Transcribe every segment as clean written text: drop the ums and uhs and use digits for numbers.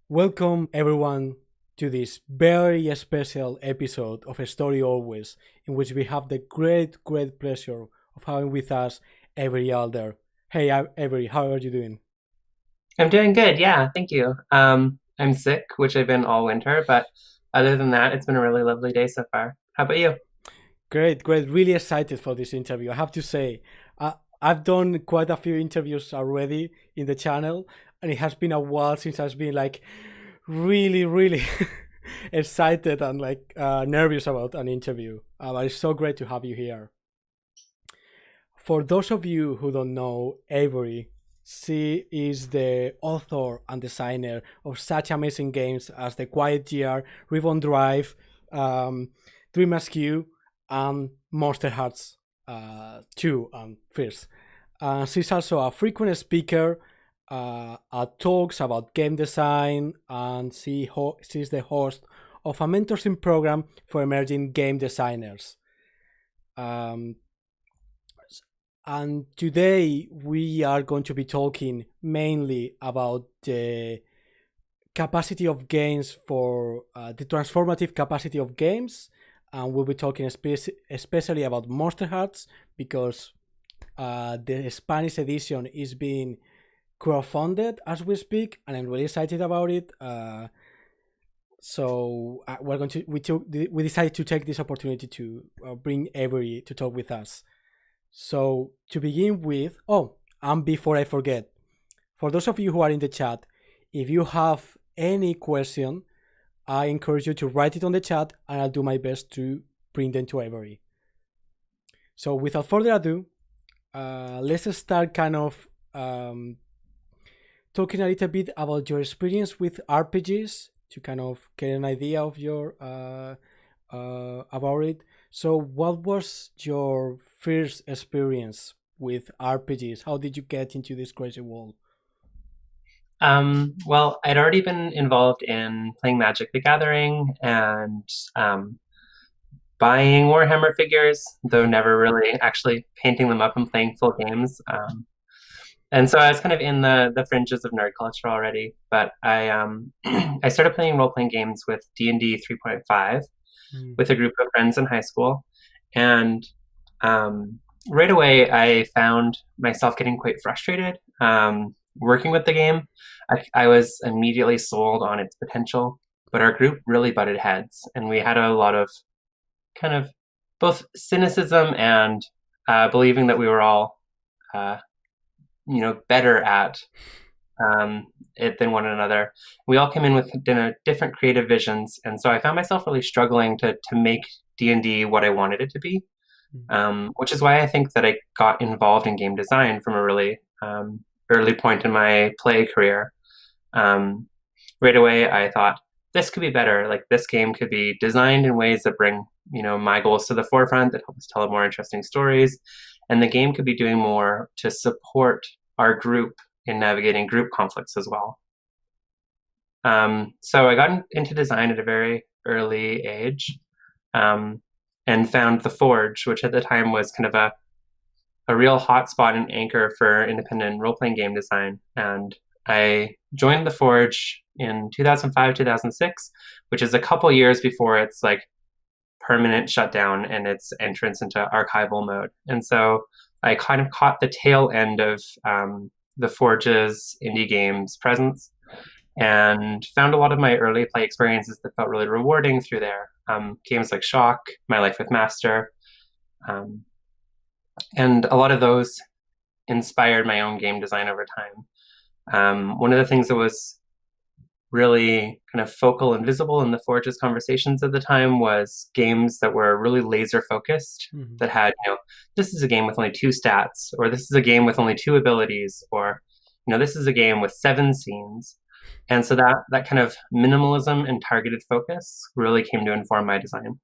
Welcome everyone to this very special episode of A Story Always, in which we have the great pleasure of having with us Avery Alder. Hey Avery, how are you doing? I'm doing good, yeah, thank you. I'm sick, which I've been all winter, but other than that, it's been a really lovely day so far. How about you? Great. Really excited for this interview. I have to say, I've done quite a few interviews already in the channel, and it has been a while since I've been like really excited and nervous about an interview. But it's so great to have you here. For those of you who don't know Avery, she is the author and designer of such amazing games as The Quiet Year, Ribbon Drive, Dream Askew, and Monster Hearts 2 and First. She's also a frequent speaker at talks about game design, and she's the host of a mentorship program for emerging game designers. Um, and today we are going to be talking mainly about the capacity of games for the transformative capacity of games. And we'll be talking especially about Monster Hearts because the Spanish edition is being crowdfunded as we speak, and I'm really excited about it. So we're going to we decided to take this opportunity to bring Avery to talk with us. So to begin with, and before I forget, for those of you who are in the chat, if you have any question, I encourage you to write it on the chat, and I'll do my best to bring them to Avery. So without further ado, let's start kind of talking a little bit about your experience with RPGs to kind of get an idea of your about it. So, what was your first experience with RPGs? How did you get into this crazy world? Well, I'd already been involved in playing Magic the Gathering and um, buying Warhammer figures, though never really actually painting them up and playing full games. And so I was kind of in the fringes of nerd culture already, but I I started playing role playing games with D&D 3.5 Mm. with a group of friends in high school, and um, right away I found myself getting quite frustrated working with the game. I was immediately sold on its potential, but our group really butted heads, and we had a lot of kind of both cynicism and believing that we were all uh, better at it than one another. We all came in with different creative visions, and so I found myself really struggling to make D&D what I wanted it to be, Mm. which is why I think that I got involved in game design from a really early point in my play career. Um, right away, I thought this could be better. Like this game could be designed in ways that bring my goals to the forefront, that help us tell more interesting stories, and the game could be doing more to support our group in navigating group conflicts as well. So I got into design at a very early age, um, and found the Forge, which at the time was kind of a real hotspot and anchor for independent role playing game design. And I joined the Forge in 2005, 2006, which is a couple years before its like permanent shutdown and its entrance into archival mode. And so I kind of caught the tail end of the Forge's indie games presence and found a lot of my early play experiences that felt really rewarding through there. Games like Shock, My Life with Master, um, and a lot of those inspired my own game design over time. One of the things that was really kind of focal and visible in the Forge's conversations at the time was games that were really laser focused, Mhm. that had, this is a game with only two stats, or this is a game with only two abilities, or, this is a game with seven scenes. And so that kind of minimalism and targeted focus really came to inform my design.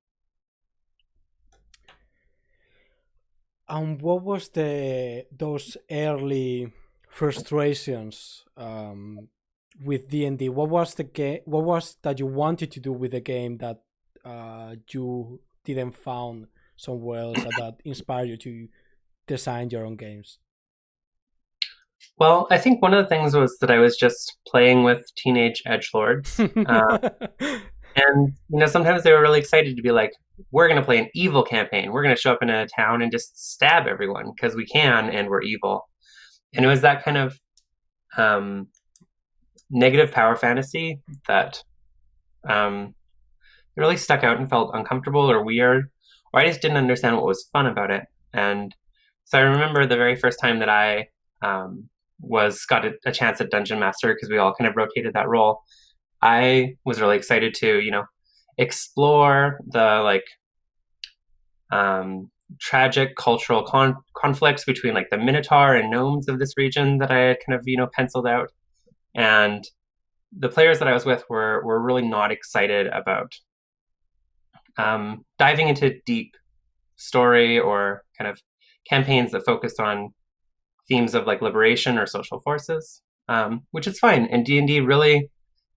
And what was the those early frustrations with D&D? What was the game? What was that you wanted to do with the game that you didn't found somewhere else, that inspired you to design your own games? Well, I think one of the things was that I was just playing with teenage edgelords. And sometimes they were really excited to be like, we're going to play an evil campaign. We're going to show up in a town and just stab everyone because we can and we're evil. And it was that kind of um, negative power fantasy that um, really stuck out and felt uncomfortable or weird, or I just didn't understand what was fun about it. And so I remember the very first time that I was got a chance at Dungeon Master because we all kind of rotated that role. I was really excited to, explore the um, tragic cultural conflicts between like the Minotaur and gnomes of this region that I had kind of, penciled out. And the players that I was with were really not excited about diving into deep story or kind of campaigns that focused on themes of like liberation or social forces, which is fine. And D&D really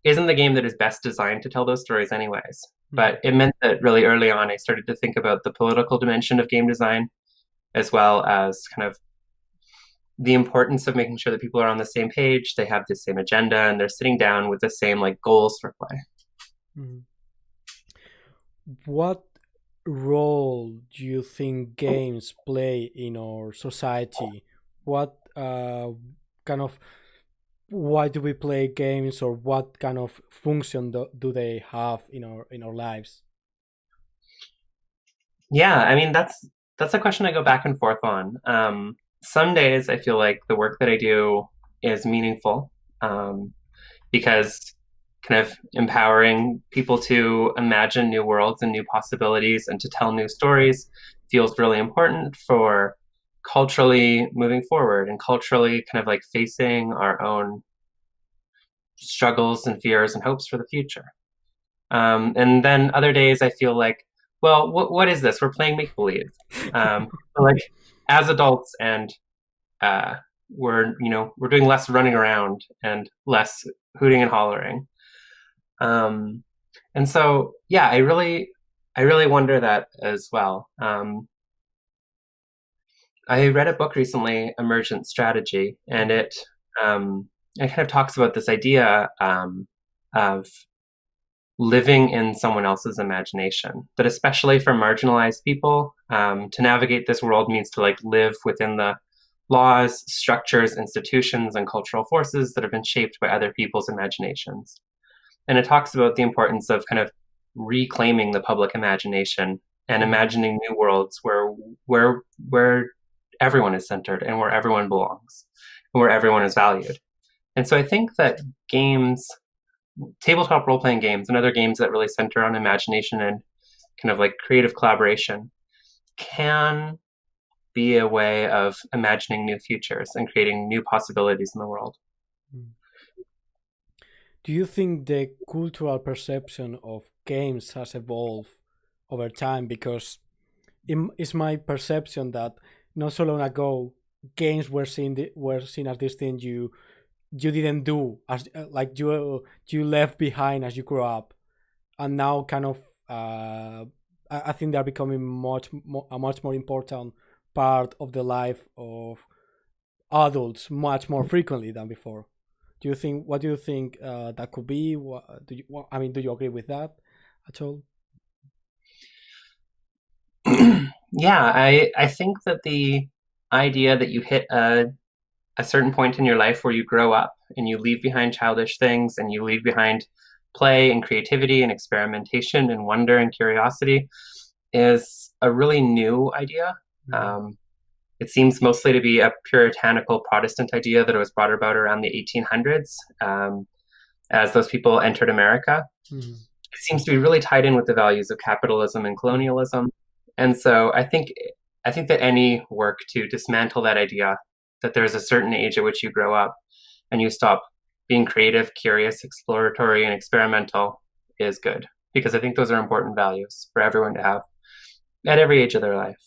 isn't the game that is best designed to tell those stories anyways. But it meant that really early on, I started to think about the political dimension of game design, as well as kind of the importance of making sure that people are on the same page, they have the same agenda, and they're sitting down with the same like goals for play. Mm. What role do you think games play in our society? What kind of why do we play games, or what kind of function do they have in our lives? Yeah, I mean that's a question I go back and forth on. Some days I feel like the work that I do is meaningful because kind of empowering people to imagine new worlds and new possibilities and to tell new stories feels really important for culturally moving forward and culturally kind of like facing our own struggles and fears and hopes for the future. And then other days I feel like, well, what is this? We're playing make believe. Like as adults, and we're doing less running around and less hooting and hollering. And so yeah, I really wonder that as well. I read a book recently, Emergent Strategy, and it kind of talks about this idea of living in someone else's imagination. That especially for marginalized people, to navigate this world means to like live within the laws, structures, institutions, and cultural forces that have been shaped by other people's imaginations. And it talks about the importance of kind of reclaiming the public imagination and imagining new worlds where everyone is centered and where everyone belongs and where everyone is valued. And so I think that games, tabletop role playing games, and other games that really center on imagination and kind of like creative collaboration can be a way of imagining new futures and creating new possibilities in the world. Do you think the cultural perception of games has evolved over time? Because it's my perception that not so long ago games were seen as this thing you didn't do, as like you left behind as you grew up, and now kind of I think they're becoming a much more important part of the life of adults much more frequently than before. What do you think that could be? I mean, do you agree with that at all? Yeah, I think that the idea that you hit a certain point in your life where you grow up and you leave behind childish things and you leave behind play and creativity and experimentation and wonder and curiosity is a really new idea. It seems mostly to be a puritanical Protestant idea that was brought about around the 1800s as those people entered America. It seems to be really tied in with the values of capitalism and colonialism. And so I think that any work to dismantle that idea that there's a certain age at which you grow up and you stop being creative, curious, exploratory, and experimental is good, because I think those are important values for everyone to have at every age of their life.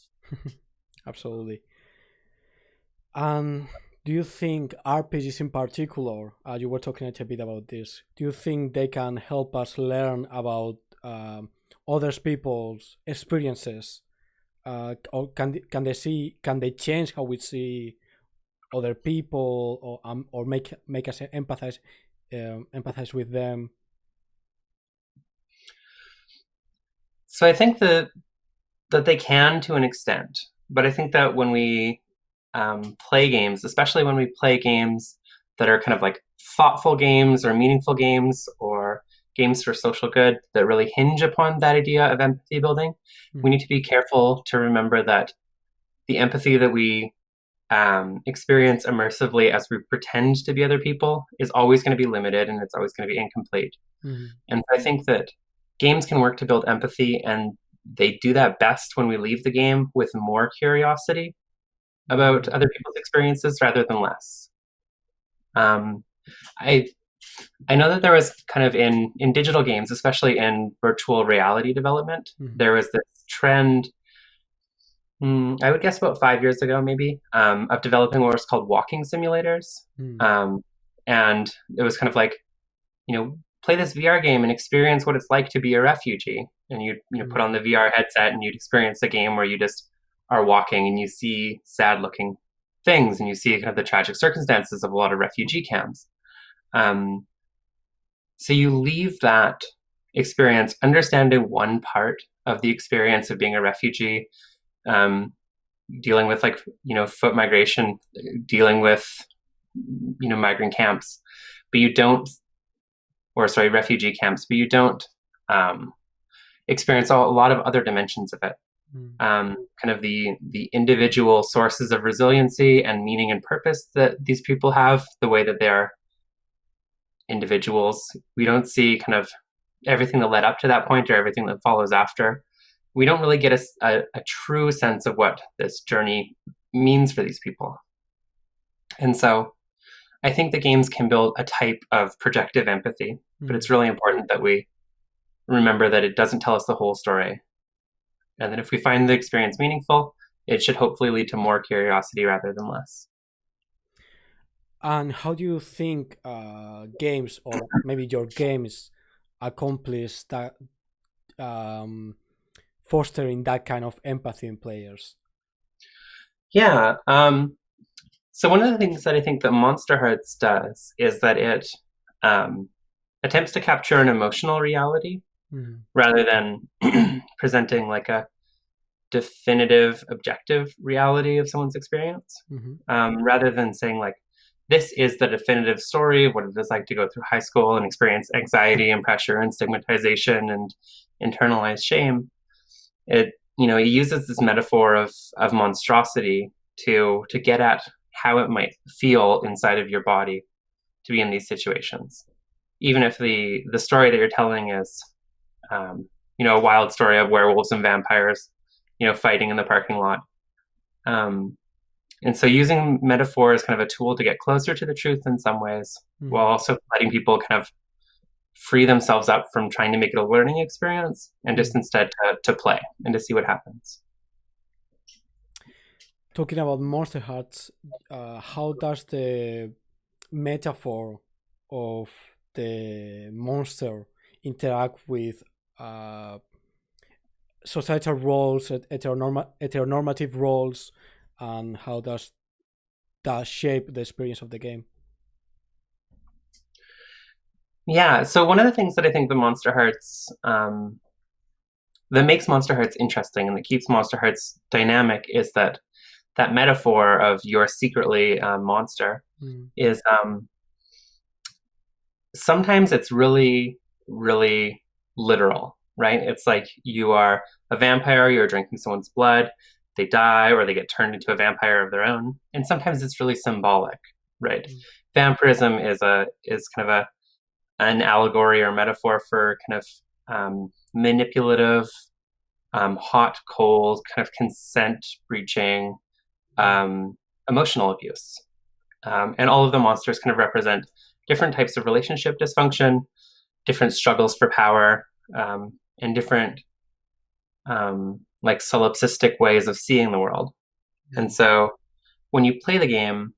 Absolutely. And do you think RPGs in particular, you were talking a little bit about this, do you think they can help us learn about other people's experiences? Or can they change how we see other people, or make us empathize with them? So I think that they can to an extent, but I think that when we play games, especially when we play games that are kind of like thoughtful games or meaningful games or games for social good that really hinge upon that idea of empathy building, we need to be careful to remember that the empathy that we experience immersively as we pretend to be other people is always going to be limited, and it's always going to be incomplete. And I think that games can work to build empathy, and they do that best when we leave the game with more curiosity about other people's experiences rather than less. Um, I I know that there was kind of in digital games, especially in virtual reality development, there was this trend. I would guess about 5 years ago, maybe, of developing what was called walking simulators, and it was kind of like, play this VR game and experience what it's like to be a refugee. And you'd put on the VR headset and you'd experience a game where you just are walking and you see sad looking things and you see kind of the tragic circumstances of a lot of refugee camps. So you leave that experience understanding one part of the experience of being a refugee, dealing with foot migration, dealing with migrant camps, but you don't, or sorry, refugee camps, but you don't experience a lot of other dimensions of it. Kind of the individual sources of resiliency and meaning and purpose that these people have, the way that they are individuals. We don't see kind of everything that led up to that point or everything that follows after. We don't really get a true sense of what this journey means for these people. And so I think the games can build a type of projective empathy, but it's really important that we remember that it doesn't tell us the whole story. And that if we find the experience meaningful, it should hopefully lead to more curiosity rather than less. And how do you think games, or maybe your games, accomplish that, fostering that kind of empathy in players? Yeah. So one of the things that I think that Monsterhearts does is that it attempts to capture an emotional reality rather than presenting like a definitive, objective reality of someone's experience. Rather than saying like, this is the definitive story of what it is like to go through high school and experience anxiety and pressure and stigmatization and internalized shame. It uses this metaphor of monstrosity to get at how it might feel inside of your body to be in these situations, even if the story that you're telling is a wild story of werewolves and vampires fighting in the parking lot. And so using metaphor is kind of a tool to get closer to the truth in some ways, while also letting people kind of free themselves up from trying to make it a learning experience and just instead to play and to see what happens. Talking about Monsterhearts, how does the metaphor of the monster interact with societal roles, heteronormative roles, and how does that shape the experience of the game? Yeah, so one of the things that I think the Monsterhearts that makes Monsterhearts interesting and that keeps Monsterhearts dynamic is that metaphor of you're secretly a monster is sometimes it's really, really literal, right? It's like you are a vampire, you're drinking someone's blood, they die or they get turned into a vampire of their own. And sometimes it's really symbolic, right? Vampirism is kind of an allegory or metaphor for kind of manipulative, hot, cold, kind of consent breaching, emotional abuse. And all of the monsters kind of represent different types of relationship dysfunction, different struggles for power, and different like solipsistic ways of seeing the world. And so when you play the game,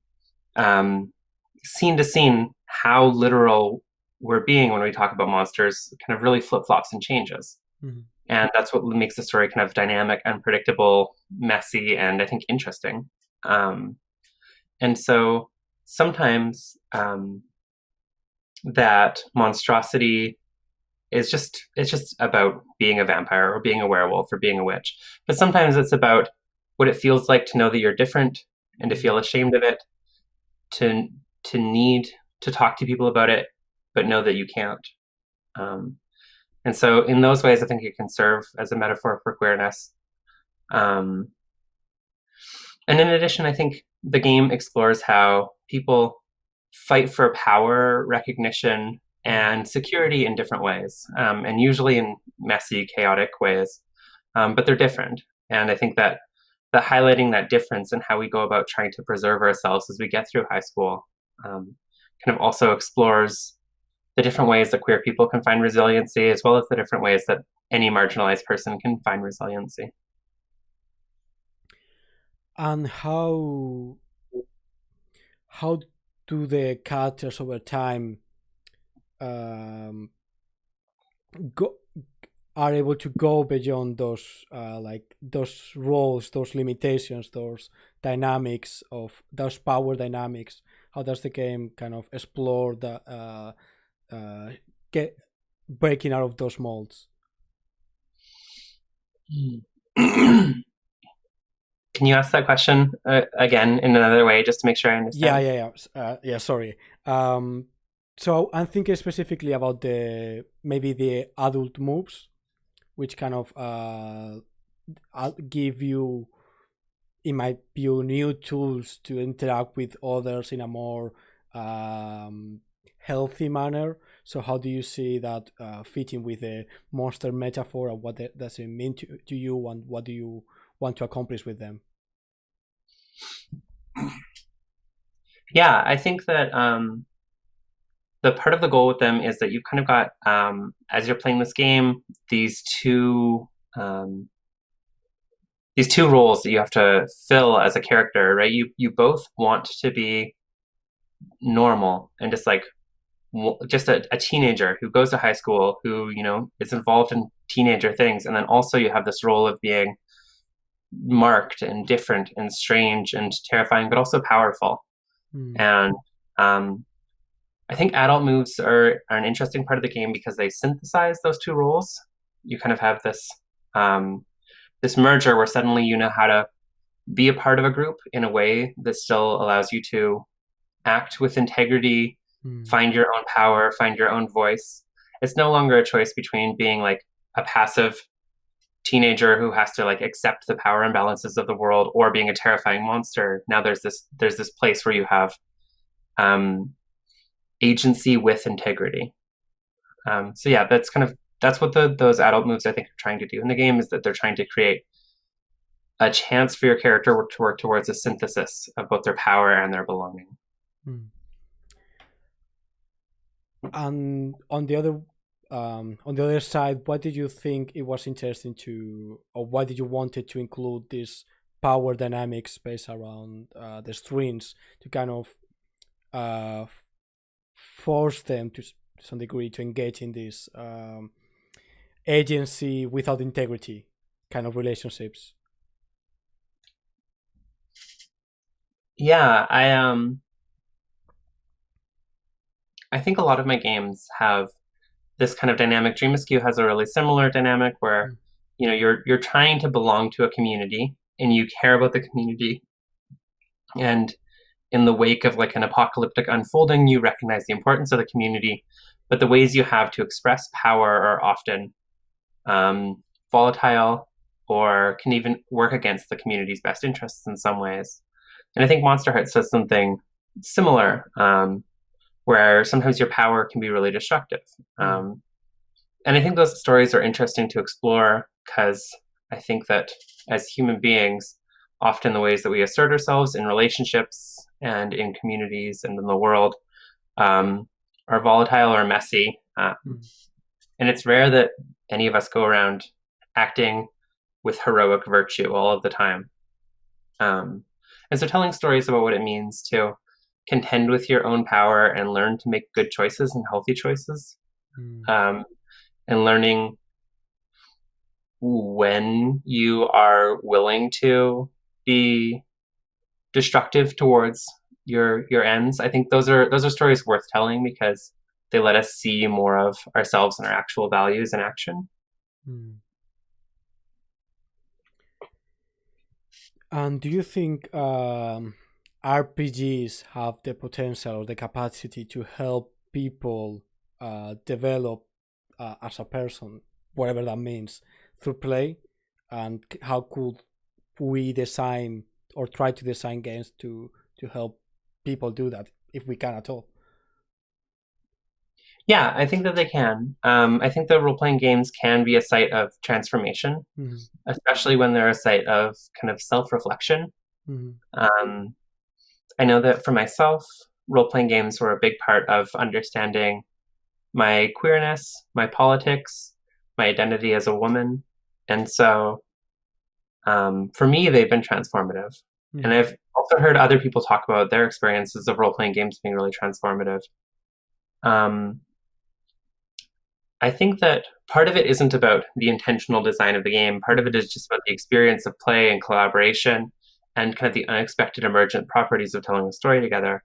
scene to scene, how literal we're being when we talk about monsters kind of really flip-flops and changes. And that's what makes the story kind of dynamic, unpredictable, messy, and I think interesting. And so sometimes that monstrosity it's just about being a vampire or being a werewolf or being a witch. But sometimes it's about what it feels like to know that you're different and to feel ashamed of it, to need to talk to people about it, but know that you can't. And so in those ways, I think it can serve as a metaphor for queerness. And in addition, I think the game explores how people fight for power, recognition, and security in different ways, and usually in messy, chaotic ways. But they're different. And I think that highlighting that difference and how we go about trying to preserve ourselves as we get through high school kind of also explores the different ways that queer people can find resiliency, as well as the different ways that any marginalized person can find resiliency. And how do the characters over time um, go are able to go beyond those like those roles, those limitations, those dynamics of those power dynamics? How does the game kind of explore the get breaking out of those molds? Can you ask that question again in another way, just to make sure I understand? Yeah. Sorry. So I'm thinking specifically about maybe the adult moves, which kind of give you, in my view, new tools to interact with others in a more healthy manner. So how do you see that fitting with the monster metaphor, and what does it mean to you, and what do you want to accomplish with them? Yeah, I think that the part of the goal with them is that you've kind of got, as you're playing this game, these two roles that you have to fill as a character, right? You both want to be normal and just like just a teenager who goes to high school, who is involved in teenager things, and then also you have this role of being marked and different and strange and terrifying, but also powerful. And I think adult moves are an interesting part of the game because they synthesize those two roles. You kind of have this merger where suddenly you know how to be a part of a group in a way that still allows you to act with integrity, find your own power, find your own voice. It's no longer a choice between being like a passive teenager who has to like accept the power imbalances of the world or being a terrifying monster. Now there's this place where you have agency with integrity. So yeah, that's what those adult moves I think are trying to do in the game, is that they're trying to create a chance for your character to work towards a synthesis of both their power and their belonging. And on the other side, what did you think it was interesting or why did you wanted to include this power dynamics based around the strings to kind of force them to some degree to engage in this agency without integrity kind of relationships? Yeah, I think a lot of my games have this kind of dynamic. Dream Askew has a really similar dynamic where you're trying to belong to a community and you care about the community, and in the wake of like an apocalyptic unfolding, you recognize the importance of the community, but the ways you have to express power are often volatile or can even work against the community's best interests in some ways. And I think Monsterhearts does something similar, where sometimes your power can be really destructive. And I think those stories are interesting to explore because I think that as human beings, often the ways that we assert ourselves in relationships and in communities and in the world are volatile or messy. And it's rare that any of us go around acting with heroic virtue all of the time. And so telling stories about what it means to contend with your own power and learn to make good choices and healthy choices, and learning when you are willing to be destructive towards your ends. I think those are stories worth telling because they let us see more of ourselves and our actual values in action. And do you think RPGs have the potential or the capacity to help people develop as a person, whatever that means, through play? And how could we design or try to design games to help people do that if we can at all? Yeah, I think that they can. I think that role-playing games can be a site of transformation, Mm-hmm. especially when they're a site of kind of self-reflection. Mm-hmm. Um, I know that for myself, role-playing games were a big part of understanding my queerness, my politics, my identity as a woman. And so for me, they've been transformative. And Mm-hmm. I've also heard other people talk about their experiences of role-playing games being really transformative. Um, I think that part of it isn't about the intentional design of the game. Part of it is just about the experience of play and collaboration and kind of the unexpected emergent properties of telling a story together.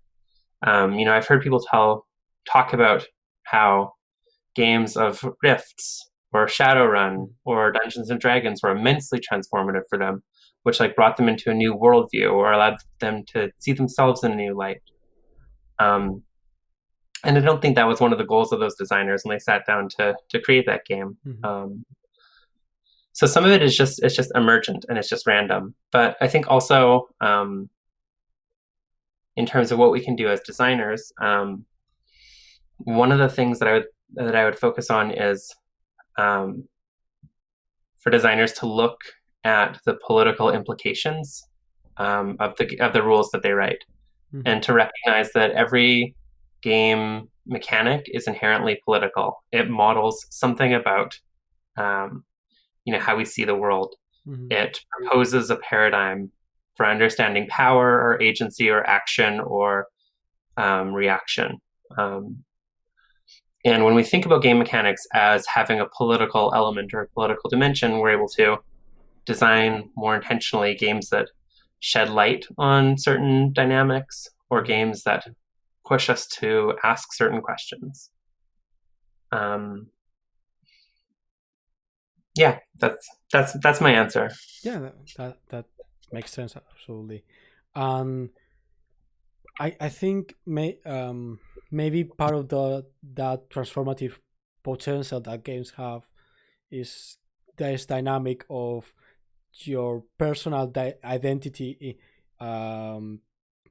I've heard people talk about how games of Rifts or Shadowrun or Dungeons and Dragons were immensely transformative for them, which like brought them into a new worldview or allowed them to see themselves in a new light. And I don't think that was one of the goals of those designers when they sat down to create that game. Mm-hmm. So some of it is just emergent and it's just random. But I think also in terms of what we can do as designers, one of the things that I would focus on is for designers to look at the political implications of the rules that they write, Mm-hmm. and to recognize that every game mechanic is inherently political. It models something about how we see the world. Mm-hmm. It proposes a paradigm for understanding power or agency or action or reaction. And when we think about game mechanics as having a political element or a political dimension, we're able to design more intentionally games that shed light on certain dynamics or games that push us to ask certain questions. Yeah, that's my answer. Yeah, that makes sense absolutely. I think maybe part of that transformative potential that games have is this dynamic of your personal identity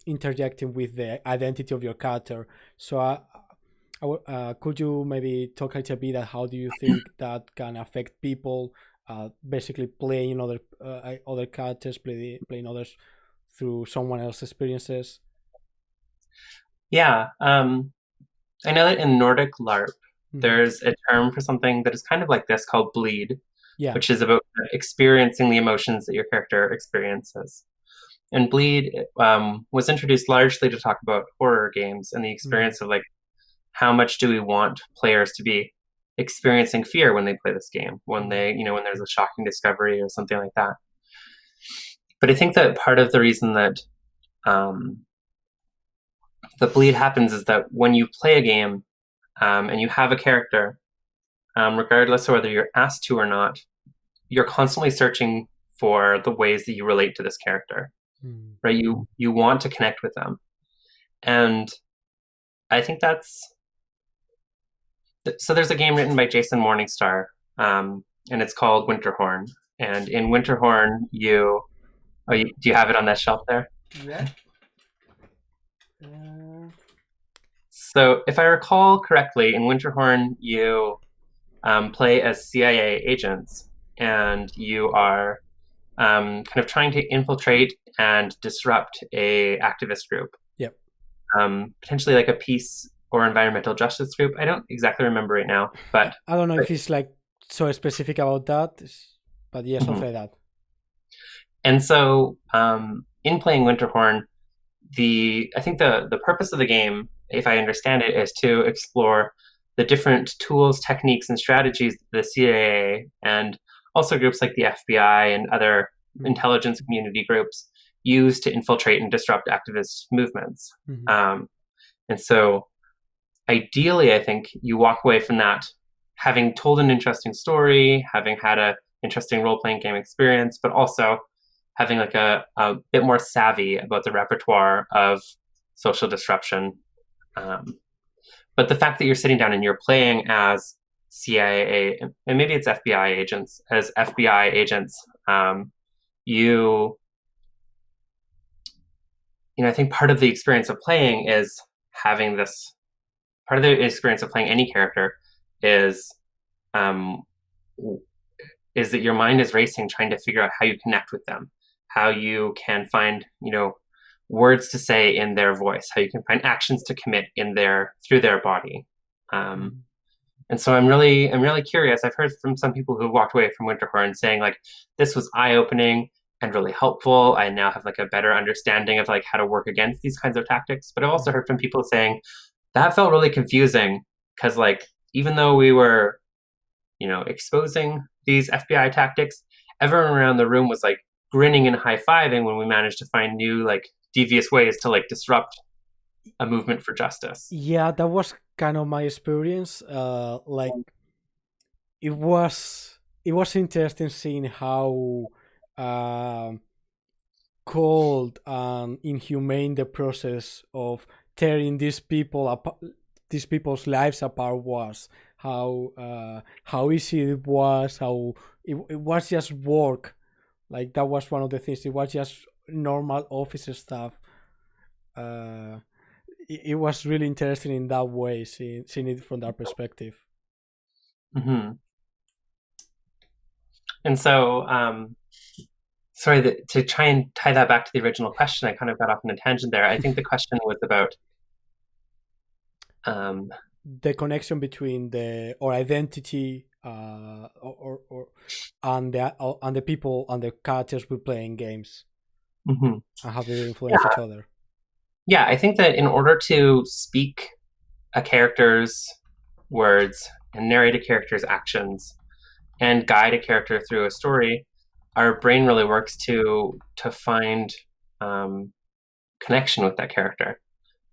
interjecting with the identity of your character. So could you maybe talk a little bit about how do you think that can affect people basically playing other characters, playing others through someone else's experiences? Yeah, I know that in Nordic LARP, Mm-hmm. there's a term for something that is kind of like this called bleed, Yeah. which is about experiencing the emotions that your character experiences. And bleed was introduced largely to talk about horror games and the experience of like how much do we want players to be experiencing fear when they play this game, when when there's a shocking discovery or something like that. But I think that part of the reason that the bleed happens is that when you play a game and you have a character, regardless of whether you're asked to or not, you're constantly searching for the ways that you relate to this character, right? You want to connect with them, and I think so. There's a game written by Jason Morningstar, and it's called Winterhorn. And in Winterhorn, do you have it on that shelf there? Yeah. So if I recall correctly, in Winterhorn, you play as CIA agents, and you are kind of trying to infiltrate and disrupt a activist group. Yep. Potentially like a peace or environmental justice group. I don't exactly remember right now, but I don't know if it's like so specific about that, but yeah, something like that. And so in playing Winterhorn, I think the purpose of the game, if I understand it, is to explore the different tools, techniques, and strategies the CIA and also groups like the FBI and other intelligence community groups used to infiltrate and disrupt activist movements. And so ideally, I think you walk away from that having told an interesting story, having had an interesting role-playing game experience, but also having like a bit more savvy about the repertoire of social disruption. But the fact that you're sitting down and you're playing as CIA, and maybe it's FBI agents, as FBI agents, I think part of the experience of playing is having this, part of the experience of playing any character is that your mind is racing, trying to figure out how you connect with them, how you can find, words to say in their voice, how you can find actions to commit through their body. And so I'm really curious. I've heard from some people who walked away from Winterhorn saying like, this was eye-opening and really helpful. I now have like a better understanding of like how to work against these kinds of tactics. But I've also heard from people saying that felt really confusing because like, even though we were, exposing these FBI tactics, everyone around the room was like grinning and high-fiving when we managed to find new like devious ways to like disrupt a movement for justice. Yeah, that was kind of my experience. Like it was interesting seeing how cold and inhumane the process of tearing these people's lives apart was. How easy it was. How it was just work. Like that was one of the things. It was just normal office stuff. It was really interesting in that way, seeing it from that perspective. And so, sorry, to try and tie that back to the original question, I kind of got off on a tangent there. I think the question was about the connection between our identity or and the people and the characters we play in games, and how they influence each other. Yeah, I think that in order to speak a character's words and narrate a character's actions and guide a character through a story, our brain really works to find connection with that character,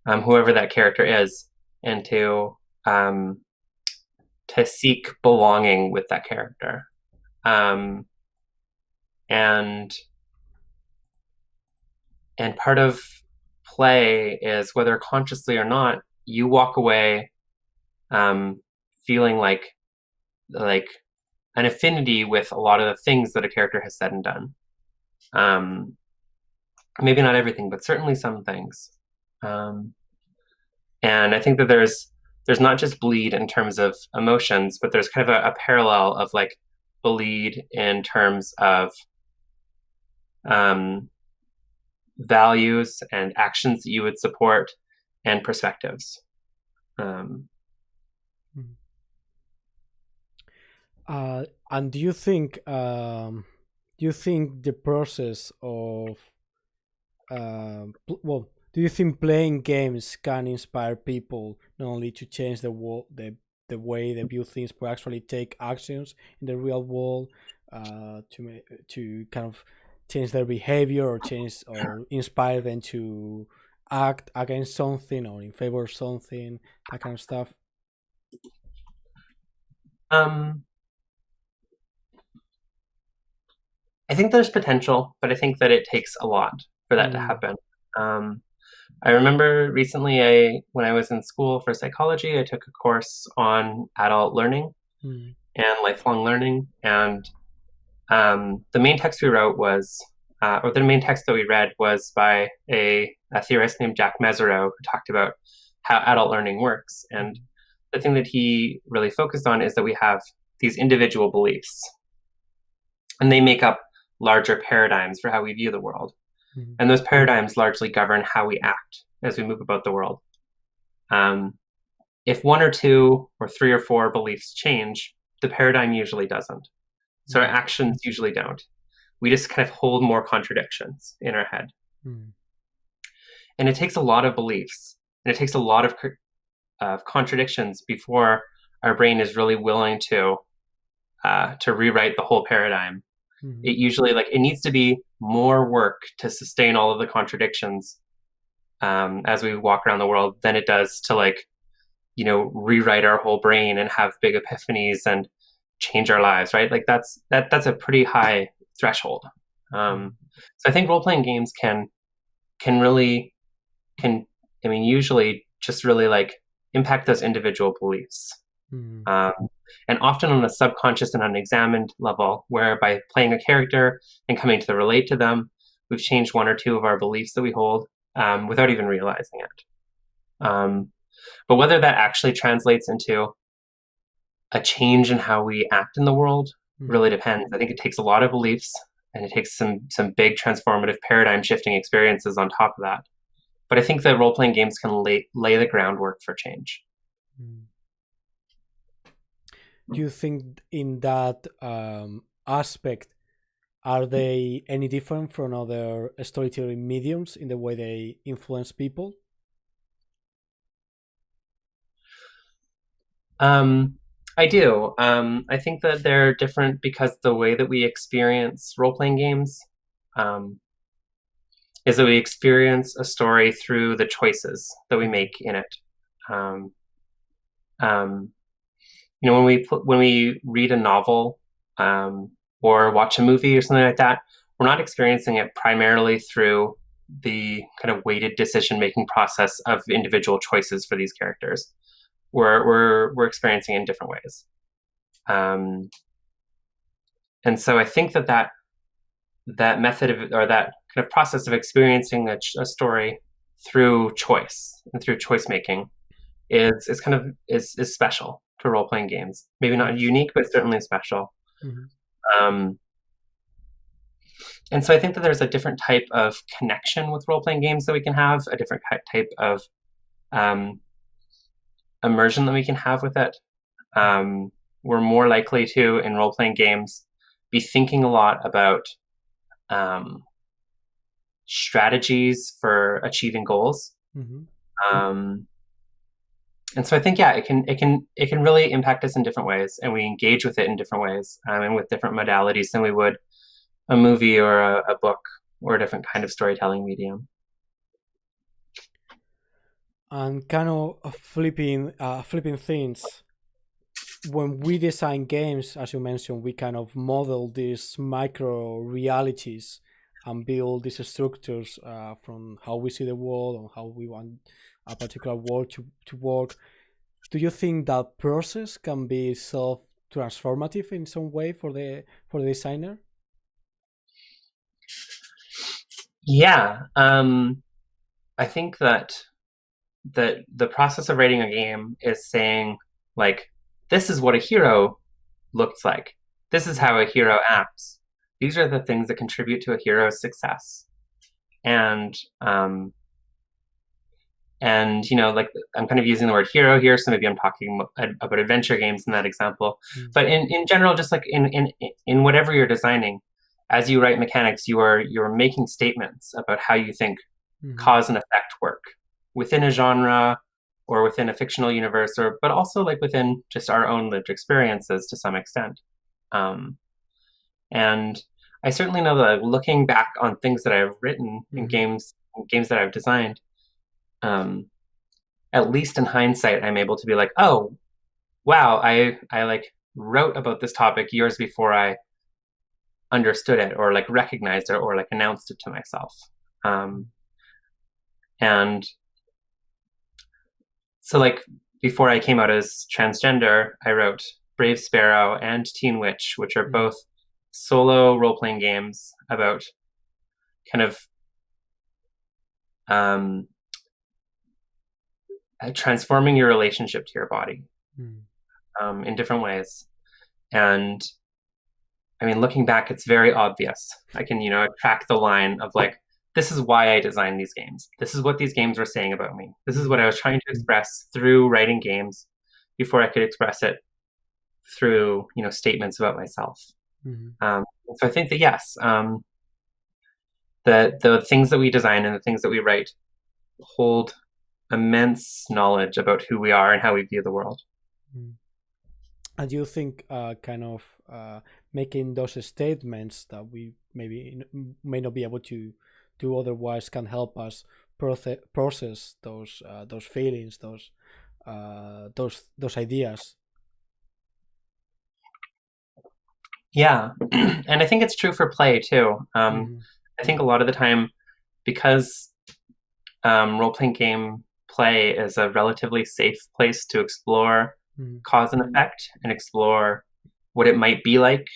whoever that character is, and to seek belonging with that character. And part of play is, whether consciously or not, you walk away feeling like an affinity with a lot of the things that a character has said and done. Maybe not everything, but certainly some things. And I think that there's not just bleed in terms of emotions, but there's kind of a parallel of like bleed in terms of values and actions that you would support and perspectives. And do you think the process of do you think playing games can inspire people not only to change the world, the way they view things, but actually take actions in the real world to kind of change their behavior or inspire them to act against something or in favor of something, that kind of stuff? I think there's potential, but I think that it takes a lot for that to happen. I remember recently, when I was in school for psychology, I took a course on adult learning and lifelong learning. And the main text we wrote was, or the main text that we read was by a theorist named Jack Mesereau, who talked about how adult learning works. And the thing that he really focused on is that we have these individual beliefs, and they make up larger paradigms for how we view the world. And those paradigms largely govern how we act as we move about the world. If one or two or three or four beliefs change, the paradigm usually doesn't. So our actions usually don't. We just kind of hold more contradictions in our head. And it takes a lot of beliefs, and it takes a lot of contradictions before our brain is really willing to rewrite the whole paradigm It usually it needs to be more work to sustain all of the contradictions as we walk around the world than it does to rewrite our whole brain and have big epiphanies and change our lives, right? Like that's a pretty high threshold. So I think role playing games can really can I mean usually just really impact those individual beliefs. And often on a subconscious and unexamined level, where by playing a character and coming to relate to them, we've changed one or two of our beliefs that we hold without even realizing it. But whether that actually translates into a change in how we act in the world really depends. I think it takes a lot of beliefs, and it takes some big transformative paradigm shifting experiences on top of that. But I think that role-playing games can lay the groundwork for change. Do you think in that aspect, are they any different from other storytelling mediums in the way they influence people? I do. I think that they're different because the way that we experience role-playing games is that we experience a story through the choices that we make in it. When we read a novel or watch a movie or something like that, we're not experiencing it primarily through the kind of weighted decision-making process of individual choices for these characters. We're experiencing it in different ways. And so I think that method or that kind of process of experiencing a story through choice and through choice making is special to role-playing games. Maybe not unique, but certainly special. And so I think that there's a different type of connection with role-playing games that we can have, a different type of immersion that we can have with it. We're more likely to, in role-playing games, be thinking a lot about strategies for achieving goals. And so I think, it can really impact us in different ways, and we engage with it in different ways, and with different modalities than we would a movie or a book or a different kind of storytelling medium. And kind of flipping things, when we design games, as you mentioned, we kind of model these micro realities and build these structures from how we see the world and how we want a particular world to work. Do you think that process can be self-transformative in some way for the designer? Yeah, I think that the process of writing a game is saying, this is what a hero looks like. This is how a hero acts. These are the things that contribute to a hero's success. And I'm kind of using the word hero here, so maybe I'm talking about adventure games in that example. But in general, just like in whatever you're designing, as you write mechanics, you're making statements about how you think cause and effect work within a genre or within a fictional universe, but also within just our own lived experiences to some extent. And I certainly know that looking back on things that I've written in games that I've designed, at least in hindsight, I'm able to be like, oh, wow, I wrote about this topic years before I understood it or recognized it or announced it to myself. And so before I came out as transgender, I wrote Brave Sparrow and Teen Witch, which are both solo role-playing games about kind of transforming your relationship to your body in different ways. And I mean, looking back, it's very obvious. I can, track the line of this is why I designed these games. This is what these games were saying about me. This is what I was trying to express through writing games before I could express it through, statements about myself. So I think that, yes, the things that we design and the things that we write hold immense knowledge about who we are and how we view the world. And do you think making those statements that we maybe may not be able to do otherwise can help us process those feelings, those ideas. Yeah, and I think it's true for play too. Mm-hmm. I think a lot of the time, because role-playing game play is a relatively safe place to explore Mm-hmm. cause and effect and explore what it might be like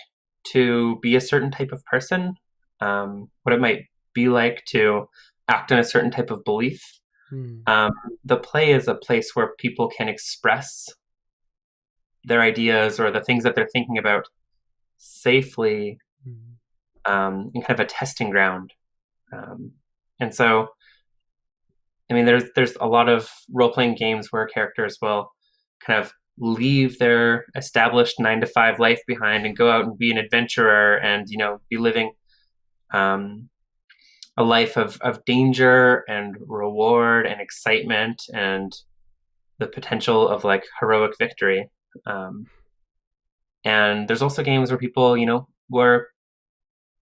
to be a certain type of person, what it might be like to act in a certain type of belief. Mm-hmm. The play is a place where people can express their ideas or the things that they're thinking about safely, in kind of a testing ground. And so, I mean, there's a lot of role-playing games where characters will kind of leave their established 9 to 5 life behind and go out and be an adventurer and, be living a life of danger and reward and excitement and the potential of like heroic victory. And there's also games where people, where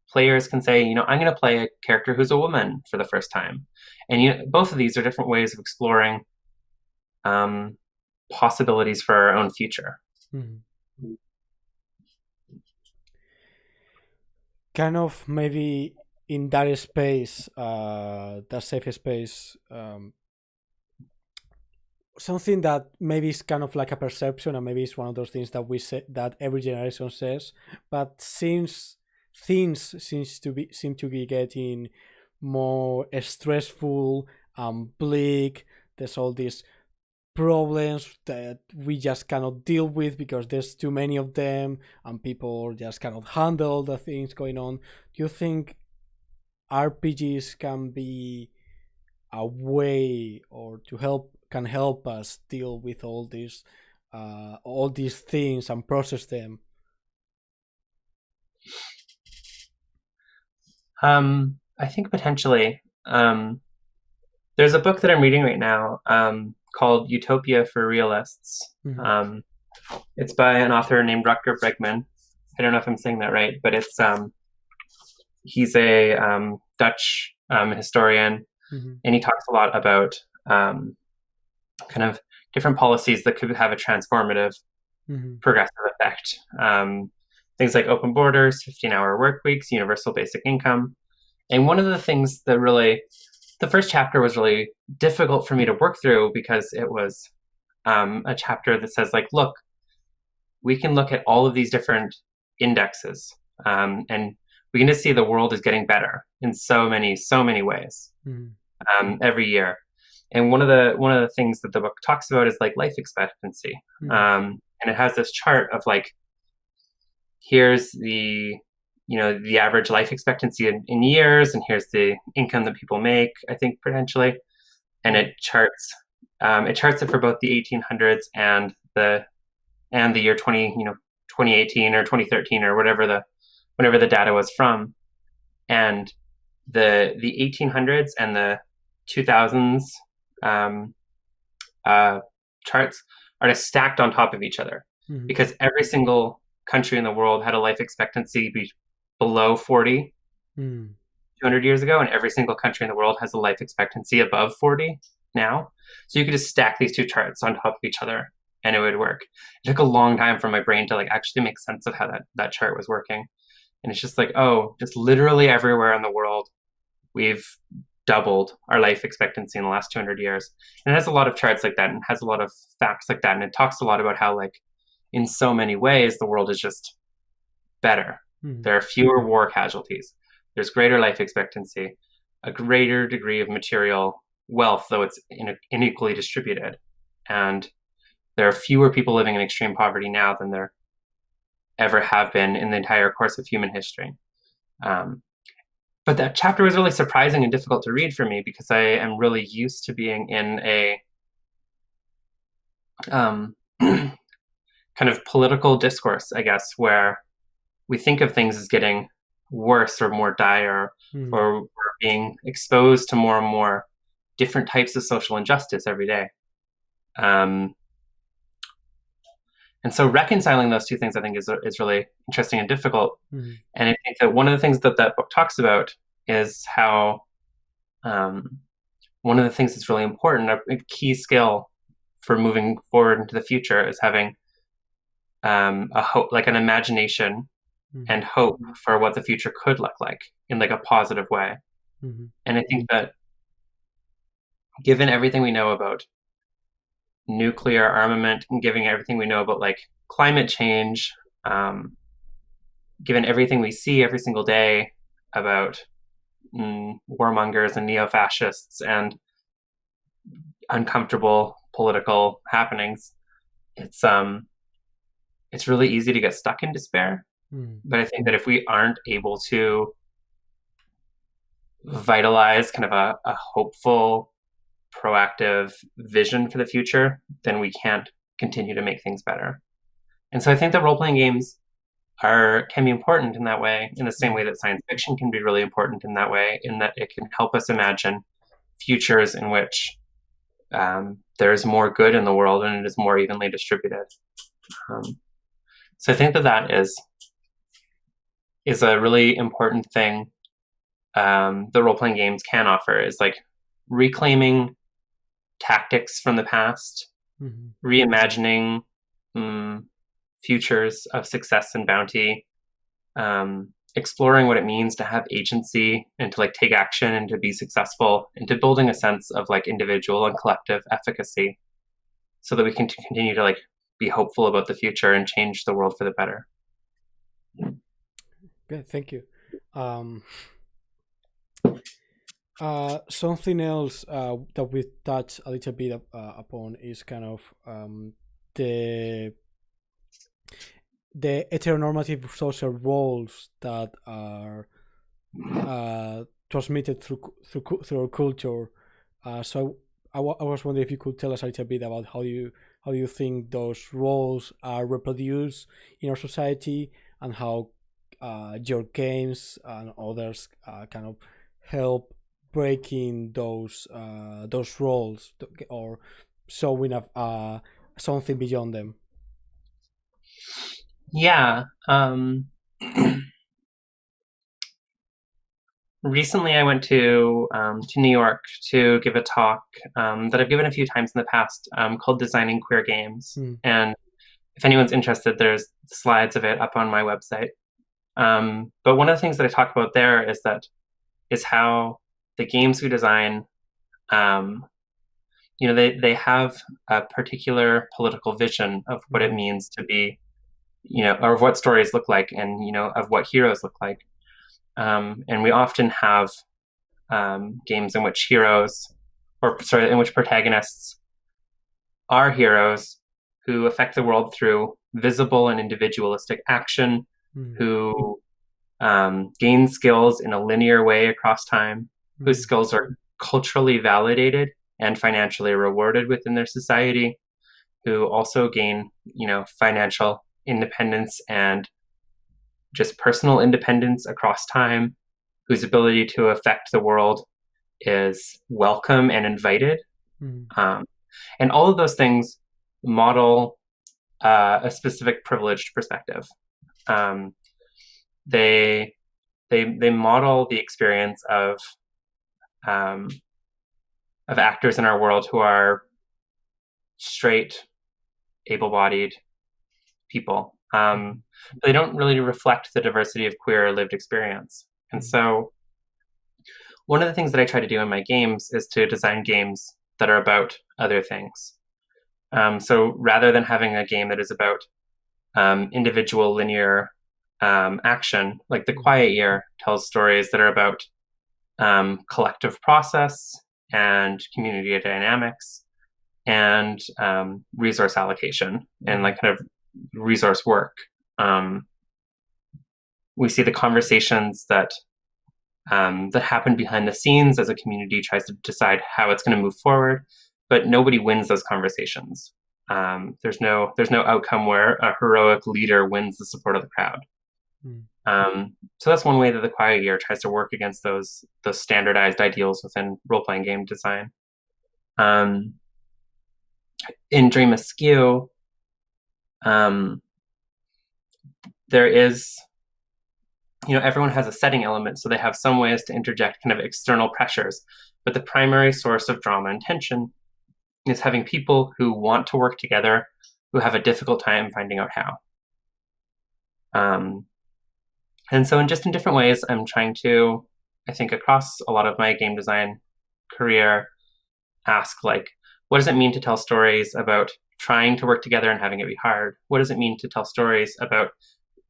players can say, I'm going to play a character who's a woman for the first time. And both of these are different ways of exploring possibilities for our own future. Mm-hmm. Kind of maybe in that space, that safe space, something that maybe is kind of like a perception, and maybe it's one of those things that we say that every generation says, but since things seem to be getting more stressful and bleak, there's all these problems that we just cannot deal with because there's too many of them and people just cannot handle the things going on. Do you think RPGs can be a way or can help us deal with all these things and process them? I think potentially. There's a book that I'm reading right now called Utopia for Realists. Mm-hmm. It's by an author named Rutger Bregman. I don't know if I'm saying that right, but he's a Dutch historian, Mm-hmm. and he talks a lot about kind of different policies that could have a transformative, Mm-hmm. progressive effect. Things like open borders, 15-hour work weeks, universal basic income. And one of the things that really, the first chapter was really difficult for me to work through because it was a chapter that says, like, look, we can look at all of these different indexes, and we can just see the world is getting better in so many ways every year. And one of the things that the book talks about is like life expectancy, and it has this chart of like, here's the average life expectancy in years, and here's the income that people make, I think, potentially, and it charts it for both the 1800s and the year 2018 or 2013 or whenever the data was from. And the 1800s and the 2000s charts are just stacked on top of each other, because every single country in the world had a life expectancy below 40 200 years ago, and every single country in the world has a life expectancy above 40 now. So you could just stack these two charts on top of each other and it would work. It took a long time for my brain to like actually make sense of how that chart was working. And it's just like, oh, just literally everywhere in the world we've doubled our life expectancy in the last 200 years. And it has a lot of charts like that and has a lot of facts like that, and it talks a lot about how, like, in so many ways the world is just better. There are fewer war casualties, there's greater life expectancy, a greater degree of material wealth, though it's unequally distributed, and there are fewer people living in extreme poverty now than there ever have been in the entire course of human history. But that chapter was really surprising and difficult to read for me because I am really used to being in a kind of political discourse, I guess, where we think of things as getting worse or more dire, or we're being exposed to more and more different types of social injustice every day. And And so reconciling those two things, I think, is really interesting and difficult. Mm. And I think that one of the things that that book talks about is how one of the things that's really important, a key skill for moving forward into the future, is having a hope, like an imagination and hope for what the future could look like in like a positive way. Mm-hmm. And I think that given everything we know about nuclear armament and given everything we know about like climate change, given everything we see every single day about warmongers and neo-fascists and uncomfortable political happenings, it's really easy to get stuck in despair. But I think that if we aren't able to vitalize kind of a hopeful, proactive vision for the future, then we can't continue to make things better. And so I think that role-playing games can be important in that way, in the same way that science fiction can be really important in that way, in that it can help us imagine futures in which there's more good in the world and it is more evenly distributed. So I think that that is a really important thing the role-playing games can offer, is like reclaiming tactics from the past, reimagining futures of success and bounty, exploring what it means to have agency and to like take action and to be successful, and to building a sense of like individual and collective efficacy so that we can continue to like be hopeful about the future and change the world for the better. Good, thank you. Something else that we touched a little bit upon is kind of the heteronormative social roles that are transmitted through our culture. So I was wondering if you could tell us a little bit about how you think those roles are reproduced in our society, and how your games and others kind of help breaking those roles or showing something beyond them. Yeah. Recently, I went to New York to give a talk that I've given a few times in the past, called "Designing Queer Games." And if anyone's interested, there's slides of it up on my website. But one of the things that I talk about there is how the games we design, they have a particular political vision of what it means to be, or of what stories look like, and of what heroes look like. And we often have games in which in which protagonists are heroes who affect the world through visible and individualistic action, who gain skills in a linear way across time, whose skills are culturally validated and financially rewarded within their society, who also gain, financial independence and just personal independence across time, whose ability to affect the world is welcome and invited. And all of those things model a specific privileged perspective. They model the experience of actors in our world who are straight, able-bodied people. They don't really reflect the diversity of queer lived experience. And so one of the things that I try to do in my games is to design games that are about other things. So rather than having a game that is about individual linear action, like The Quiet Year tells stories that are about collective process and community dynamics and resource allocation and like kind of resource work. We see the conversations that happen behind the scenes as a community tries to decide how it's going to move forward, but nobody wins those conversations. There's no outcome where a heroic leader wins the support of the crowd. So that's one way that The Quiet Year tries to work against those standardized ideals within role-playing game design. In Dream Askew, Um, there is, everyone has a setting element, so they have some ways to interject kind of external pressures. But the primary source of drama and tension is having people who want to work together who have a difficult time finding out how. And so in different ways, I'm trying to, I think across a lot of my game design career, ask like, what does it mean to tell stories about trying to work together and having it be hard? What does it mean to tell stories about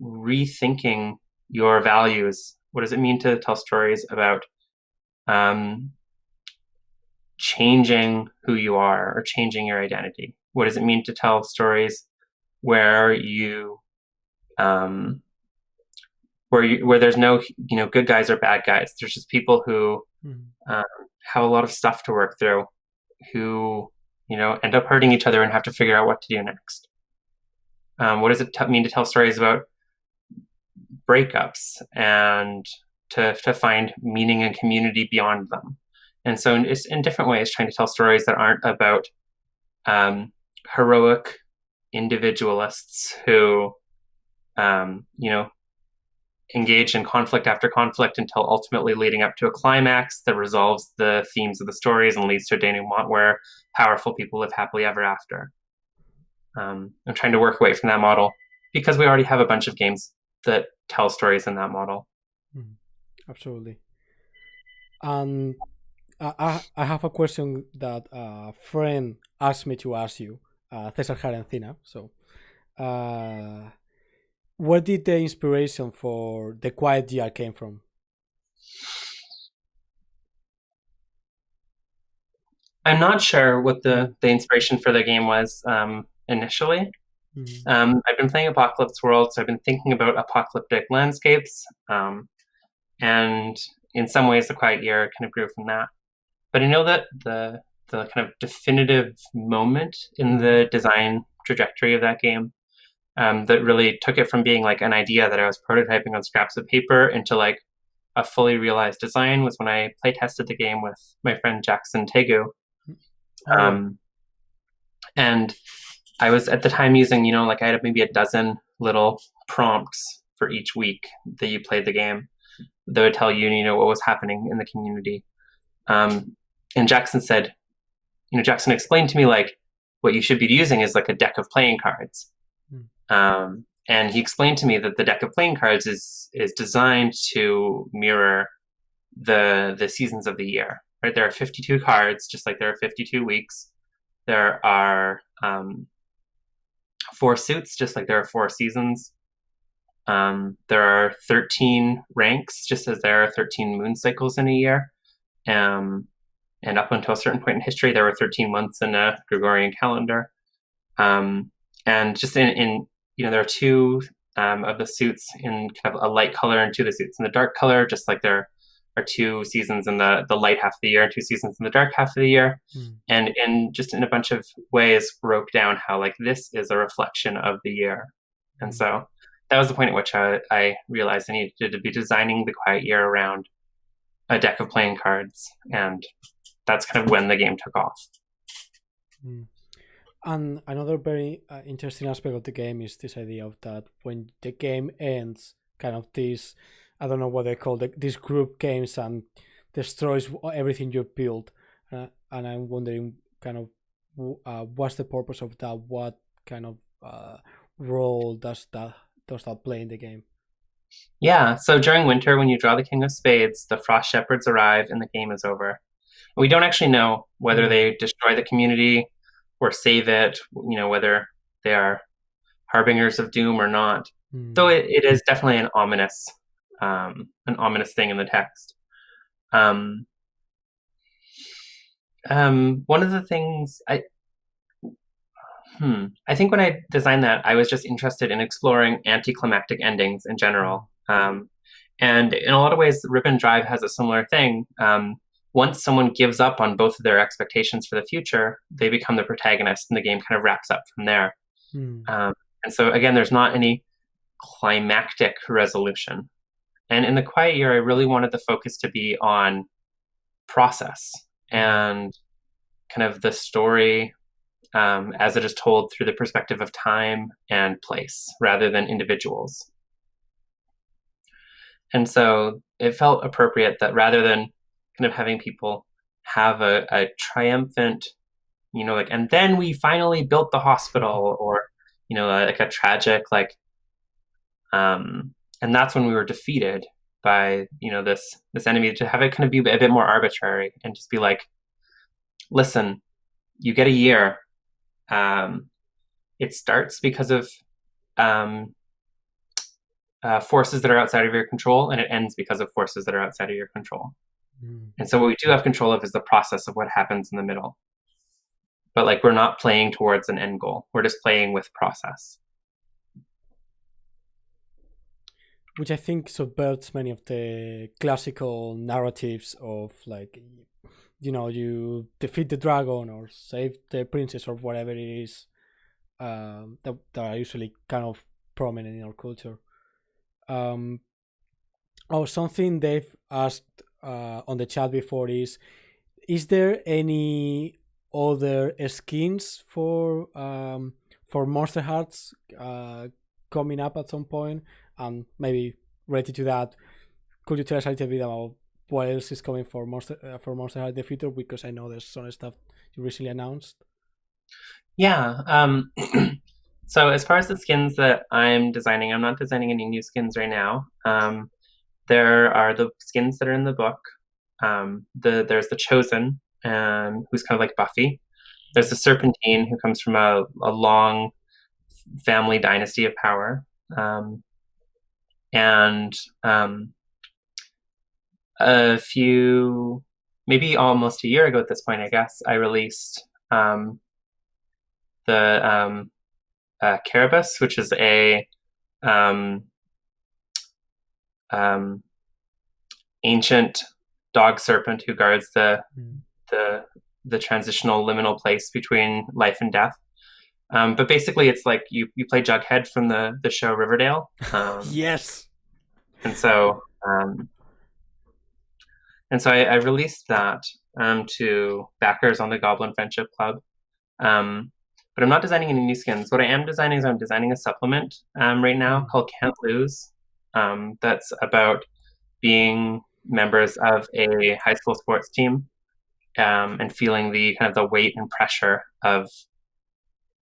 rethinking your values? What does it mean to tell stories about changing who you are or changing your identity? What does it mean to tell stories where where there's no good guys or bad guys? There's just people who have a lot of stuff to work through, who end up hurting each other and have to figure out what to do next. What does it mean to tell stories about breakups and to find meaning and community beyond them? And so it's in different ways trying to tell stories that aren't about heroic individualists who engage in conflict after conflict until ultimately leading up to a climax that resolves the themes of the stories and leads to a denouement where powerful people live happily ever after. I'm trying to work away from that model because we already have a bunch of games that tell stories in that model. Absolutely. I have a question that a friend asked me to ask you, Cesar Jarencina. So, where did the inspiration for The Quiet Year came from? I'm not sure what the inspiration for the game was initially. I've been playing Apocalypse World, so I've been thinking about apocalyptic landscapes, and in some ways, The Quiet Year kind of grew from that. But I know that the kind of definitive moment in the design trajectory of that game that really took it from being like an idea that I was prototyping on scraps of paper into like a fully realized design was when I play tested the game with my friend Jackson Tegu. And I was at the time using, like I had maybe a dozen little prompts for each week that you played the game that would tell you, what was happening in the community. And Jackson said, Jackson explained to me like what you should be using is like a deck of playing cards. And he explained to me that the deck of playing cards is designed to mirror the seasons of the year. Right? There are 52 cards, just like there are 52 weeks. There are 4 suits, just like there are 4 seasons. There are 13 ranks, just as there are 13 moon cycles in a year. And up until a certain point in history, there were 13 months in a Gregorian calendar. And just in there are 2 of the suits in kind of a light color and 2 of the suits in the dark color, just like there are 2 seasons in the light half of the year and 2 seasons in the dark half of the year. And just in a bunch of ways broke down how like this is a reflection of the year. And so that was the point at which I realized I needed to be designing The Quiet Year around a deck of playing cards, and that's kind of when the game took off. And another very interesting aspect of the game is this idea of that when the game ends, kind of this, I don't know what they call it, this group games and destroys everything you built. And I'm wondering kind of what's the purpose of that? What kind of role does that play in the game? Yeah, so during winter, when you draw the King of Spades, the Frost Shepherds arrive and the game is over. We don't actually know whether they destroy the community or save it, whether they are harbingers of doom or not. Though it is definitely an ominous thing in the text. One of the things I think when I designed that, I was just interested in exploring anticlimactic endings in general. And in a lot of ways, Rip and Drive has a similar thing. Once someone gives up on both of their expectations for the future, they become the protagonist, and the game kind of wraps up from there. And so, again, there's not any climactic resolution. And in The Quiet Year, I really wanted the focus to be on process and kind of the story as it is told through the perspective of time and place rather than individuals. And so it felt appropriate that rather than kind of having people have a triumphant, like, and then we finally built the hospital, or, like a tragic, like, and that's when we were defeated by, this enemy, to have it kind of be a bit more arbitrary and just be like, listen, you get a year. It starts because of forces that are outside of your control, and it ends because of forces that are outside of your control. And so what we do have control of is the process of what happens in the middle. But like, we're not playing towards an end goal. We're just playing with process. Which I think subverts many of the classical narratives of, like, you defeat the dragon or save the princess or whatever it is, that are usually kind of prominent in our culture. Something they've asked on the chat before is there any other skins for Monsterhearts coming up at some point? And maybe related to that, could you tell us a little bit about what else is coming for Monsterhearts in the future? Because I know there's some stuff you recently announced. Yeah. So as far as the skins that I'm designing, I'm not designing any new skins right now. There are the skins that are in the book. There's the Chosen, who's kind of like Buffy. There's the Serpentine, who comes from a long family dynasty of power. And a few, maybe almost a year ago at this point, I guess, I released the Carabus, which is a ancient dog serpent who guards the transitional liminal place between life and death. But basically, it's like you play Jughead from the show Riverdale. Yes. And so I released that to backers on the Goblin Friendship Club. But I'm not designing any new skins. What I am designing is I'm designing a supplement right now called Can't Lose. That's about being members of a high school sports team and feeling the kind of the weight and pressure of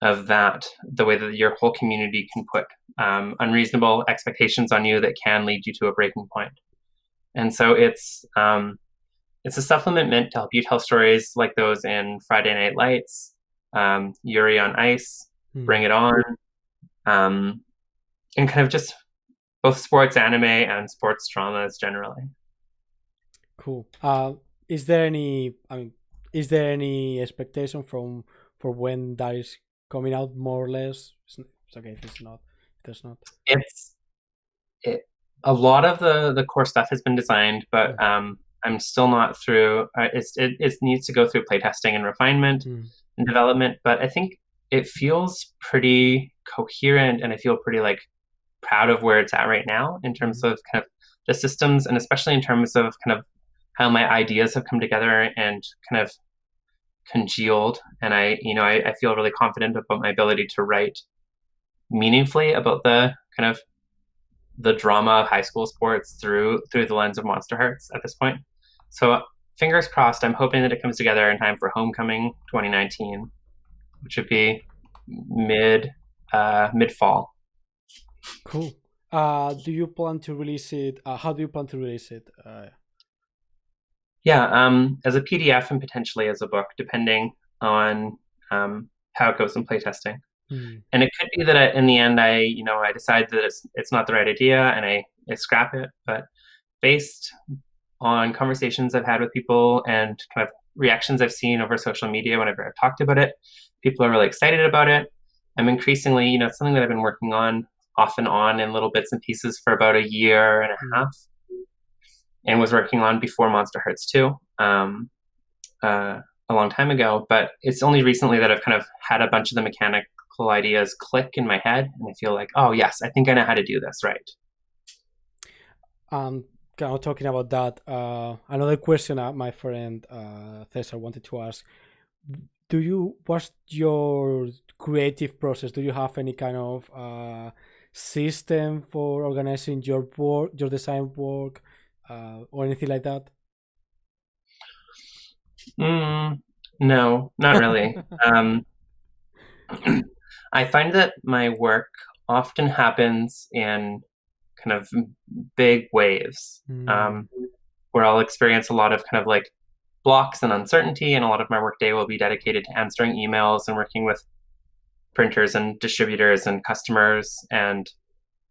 that, the way that your whole community can put unreasonable expectations on you that can lead you to a breaking point. And so it's a supplement meant to help you tell stories like those in Friday Night Lights, Yuri on Ice, Bring It On, and kind of just both sports anime and sports dramas generally. Cool. Is there any expectation for when that is coming out, more or less? It's okay if it's not. There's not. A lot of the core stuff has been designed, but I'm still not through. It needs to go through playtesting and refinement and development. But I think it feels pretty coherent, and I feel pretty like proud of where it's at right now in terms of kind of the systems, and especially in terms of kind of how my ideas have come together and kind of congealed. And I feel really confident about my ability to write meaningfully about the kind of the drama of high school sports through the lens of Monsterhearts at this point. So fingers crossed, I'm hoping that it comes together in time for Homecoming 2019, which would be mid-fall. Cool. Do you plan to release it? How do you plan to release it? As a PDF and potentially as a book, depending on how it goes in playtesting. And it could be that in the end, I decide that it's not the right idea and I scrap it. But based on conversations I've had with people and kind of reactions I've seen over social media whenever I've talked about it, people are really excited about it. I'm increasingly, it's something that I've been working on off and on in little bits and pieces for about a year and a half, and was working on before Monsterhearts 2 a long time ago. But it's only recently that I've kind of had a bunch of the mechanical ideas click in my head, and I feel like, oh yes, I think I know how to do this right. Kind of talking about that, another question my friend Cesar wanted to ask: what's your creative process? Do you have any kind of system for organizing your work, your design work, or anything like that? No, not really. I find that my work often happens in kind of big waves, Mm, where I'll experience a lot of kind of like blocks and uncertainty, and a lot of my workday will be dedicated to answering emails and working with printers and distributors and customers, and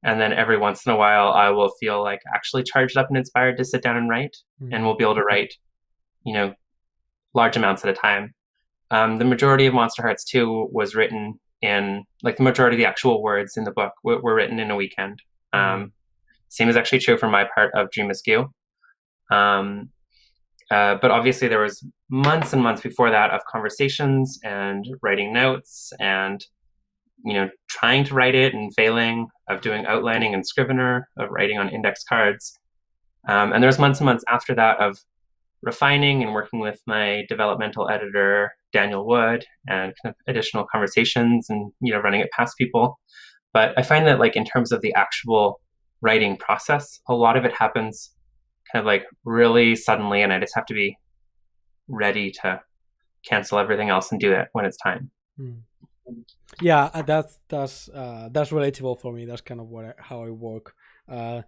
then every once in a while I will feel like actually charged up and inspired to sit down and write, and mm, we'll be able to write, you know, large amounts at a time. The majority of Monster Hearts 2 was written in, like, the majority of the actual words in the book were written in a weekend. mm, Same is actually true for my part of Dream Askew. Um, but obviously there was months and months before that of conversations and writing notes and, trying to write it and failing, of doing outlining and Scrivener, of writing on index cards. And there's months and months after that of refining and working with my developmental editor, Daniel Wood, and kind of additional conversations and, running it past people. But I find that, like, in terms of the actual writing process, a lot of it happens kind of like really suddenly, and I just have to be ready to cancel everything else and do it when it's time. mm. Yeah, that's relatable for me. That's kind of how I work. I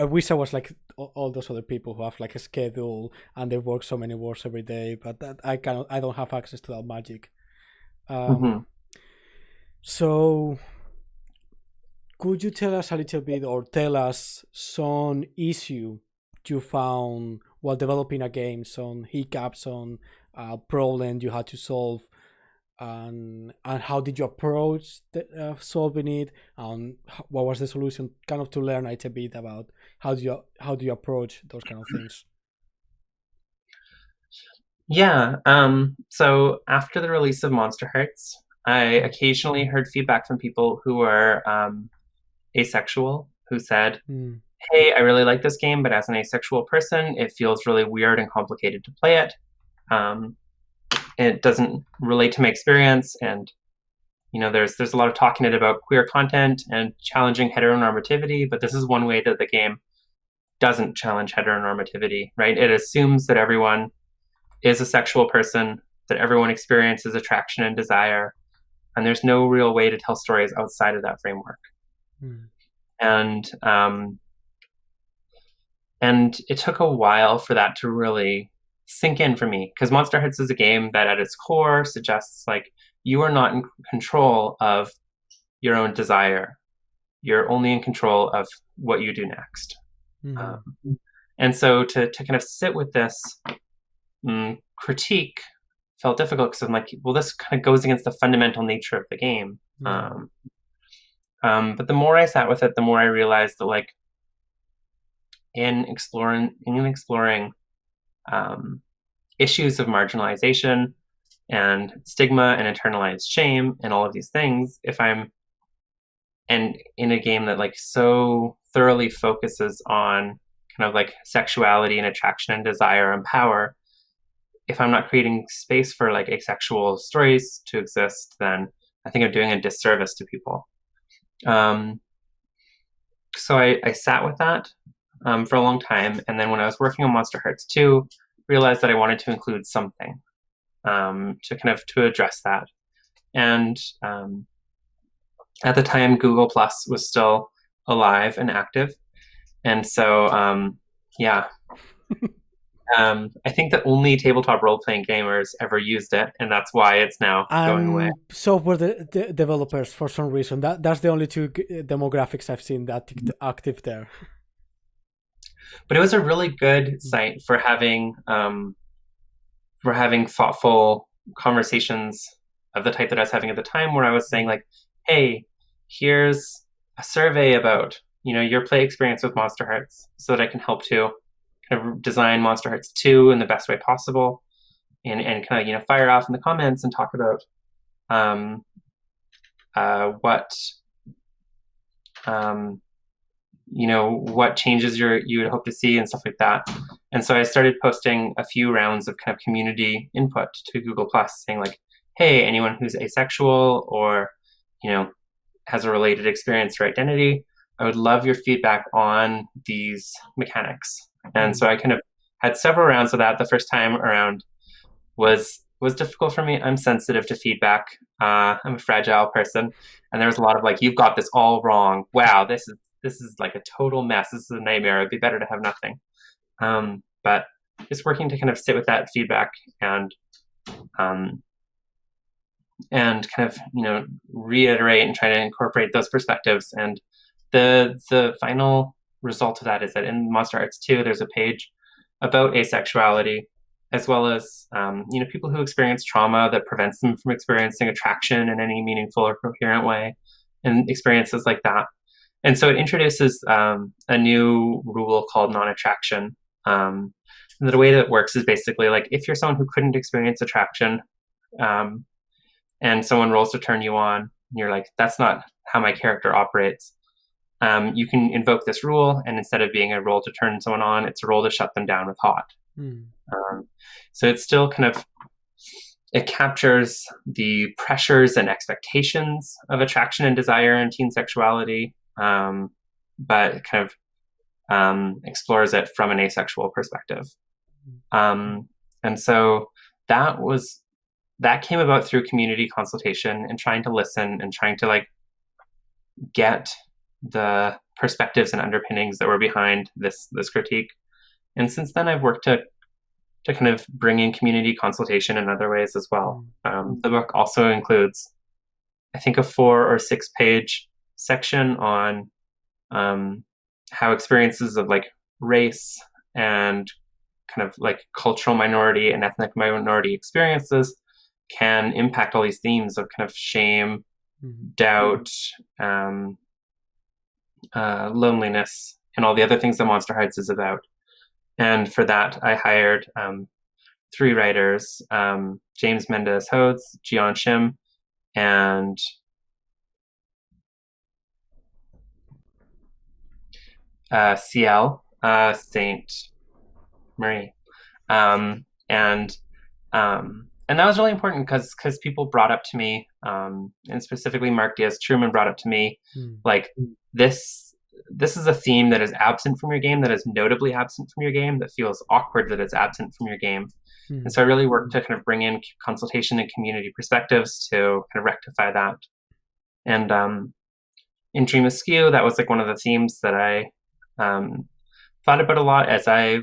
wish I was like all those other people who have like a schedule and they work so many hours every day, but that I don't have access to that magic. Mm-hmm. Um, so could you tell us a little bit, or tell us some issue you found while developing a game, some hiccups, some problem you had to solve, and how did you approach solving it, and what was the solution? Kind of to learn a little bit about how do you approach those kind of things. Yeah. So after the release of Monster Hearts, I occasionally heard feedback from people who were asexual, who said, Mm, "Hey, I really like this game, but as an asexual person, it feels really weird and complicated to play it. Um, it doesn't relate to my experience, and there's a lot of talking it about queer content and challenging heteronormativity, but this is one way that the game doesn't challenge heteronormativity, right? It assumes that everyone is a sexual person, that everyone experiences attraction and desire, and there's no real way to tell stories outside of that framework." mm, And and it took a while for that to really sink in for me, because Monster Hearts is a game that at its core suggests, like, you are not in control of your own desire. You're only in control of what you do next. mm, Um, and so to kind of sit with this critique felt difficult, because I'm like, well, this kind of goes against the fundamental nature of the game. yeah. But the more I sat with it, the more I realized that, like, in exploring issues of marginalization and stigma and internalized shame and all of these things, if I'm and in a game that, like, so thoroughly focuses on kind of like sexuality and attraction and desire and power, if I'm not creating space for like asexual stories to exist, then I think I'm doing a disservice to people. Um, so I sat with that for a long time, and then when I was working on Monster Hearts 2, realized that I wanted to include something to address that. And at the time, Google Plus was still alive and active, and so yeah. I think that only tabletop role-playing gamers ever used it, and that's why it's now going away. And so were the developers, for some reason. That's the only two demographics I've seen that active there. But it was a really good site for having thoughtful conversations of the type that I was having at the time, where I was saying, like, hey, here's a survey about your play experience with Monster Hearts, so that I can help to kind of design Monster Hearts 2 in the best way possible, and kind of fire off in the comments and talk about what what changes you would hope to see and stuff like that. And so I started posting a few rounds of kind of community input to Google Plus, saying, like, hey, anyone who's asexual or, you know, has a related experience or identity, I would love your feedback on these mechanics. And so I kind of had several rounds of that. The first time around was difficult for me. I'm sensitive to feedback. I'm a fragile person, and there was a lot of like, "You've got this all wrong. Wow, this is like a total mess. This is a nightmare. It'd be better to have nothing." But just working to kind of sit with that feedback um, and kind of reiterate and try to incorporate those perspectives. And the final result of that is that in Monsterhearts 2, there's a page about asexuality, as well as people who experience trauma that prevents them from experiencing attraction in any meaningful or coherent way, and experiences like that. And so it introduces a new rule called non-attraction. And the way that it works is basically like if you're someone who couldn't experience attraction, and someone rolls to turn you on, and you're like, that's not how my character operates. You can invoke this rule, and instead of being a roll to turn someone on, it's a roll to shut them down with hot. So it's still it captures the pressures and expectations of attraction and desire in teen sexuality, but kind of explores it from an asexual perspective. And so that came about through community consultation and trying to listen and trying to like get the perspectives and underpinnings that were behind this critique. And since then, I've worked to kind of bring in community consultation in other ways as well. The book also includes, I think, a 4 or 6 page section on how experiences of like race and kind of like cultural minority and ethnic minority experiences can impact all these themes of kind of shame, doubt, loneliness, and all the other things that Monsterhearts is about. And for that, I hired 3 writers, James Mendez Hodes, Jian Shim, and CL, Saint Marie. And that was really important because people brought up to me, and specifically Mark Diaz-Truman brought up to me, like, this is a theme that is absent from your game, that is notably absent from your game, that feels awkward that it's absent from your game. And so I really worked to kind of bring in consultation and community perspectives to kind of rectify that. And in Dream Askew, that was like one of the themes that I thought about a lot as I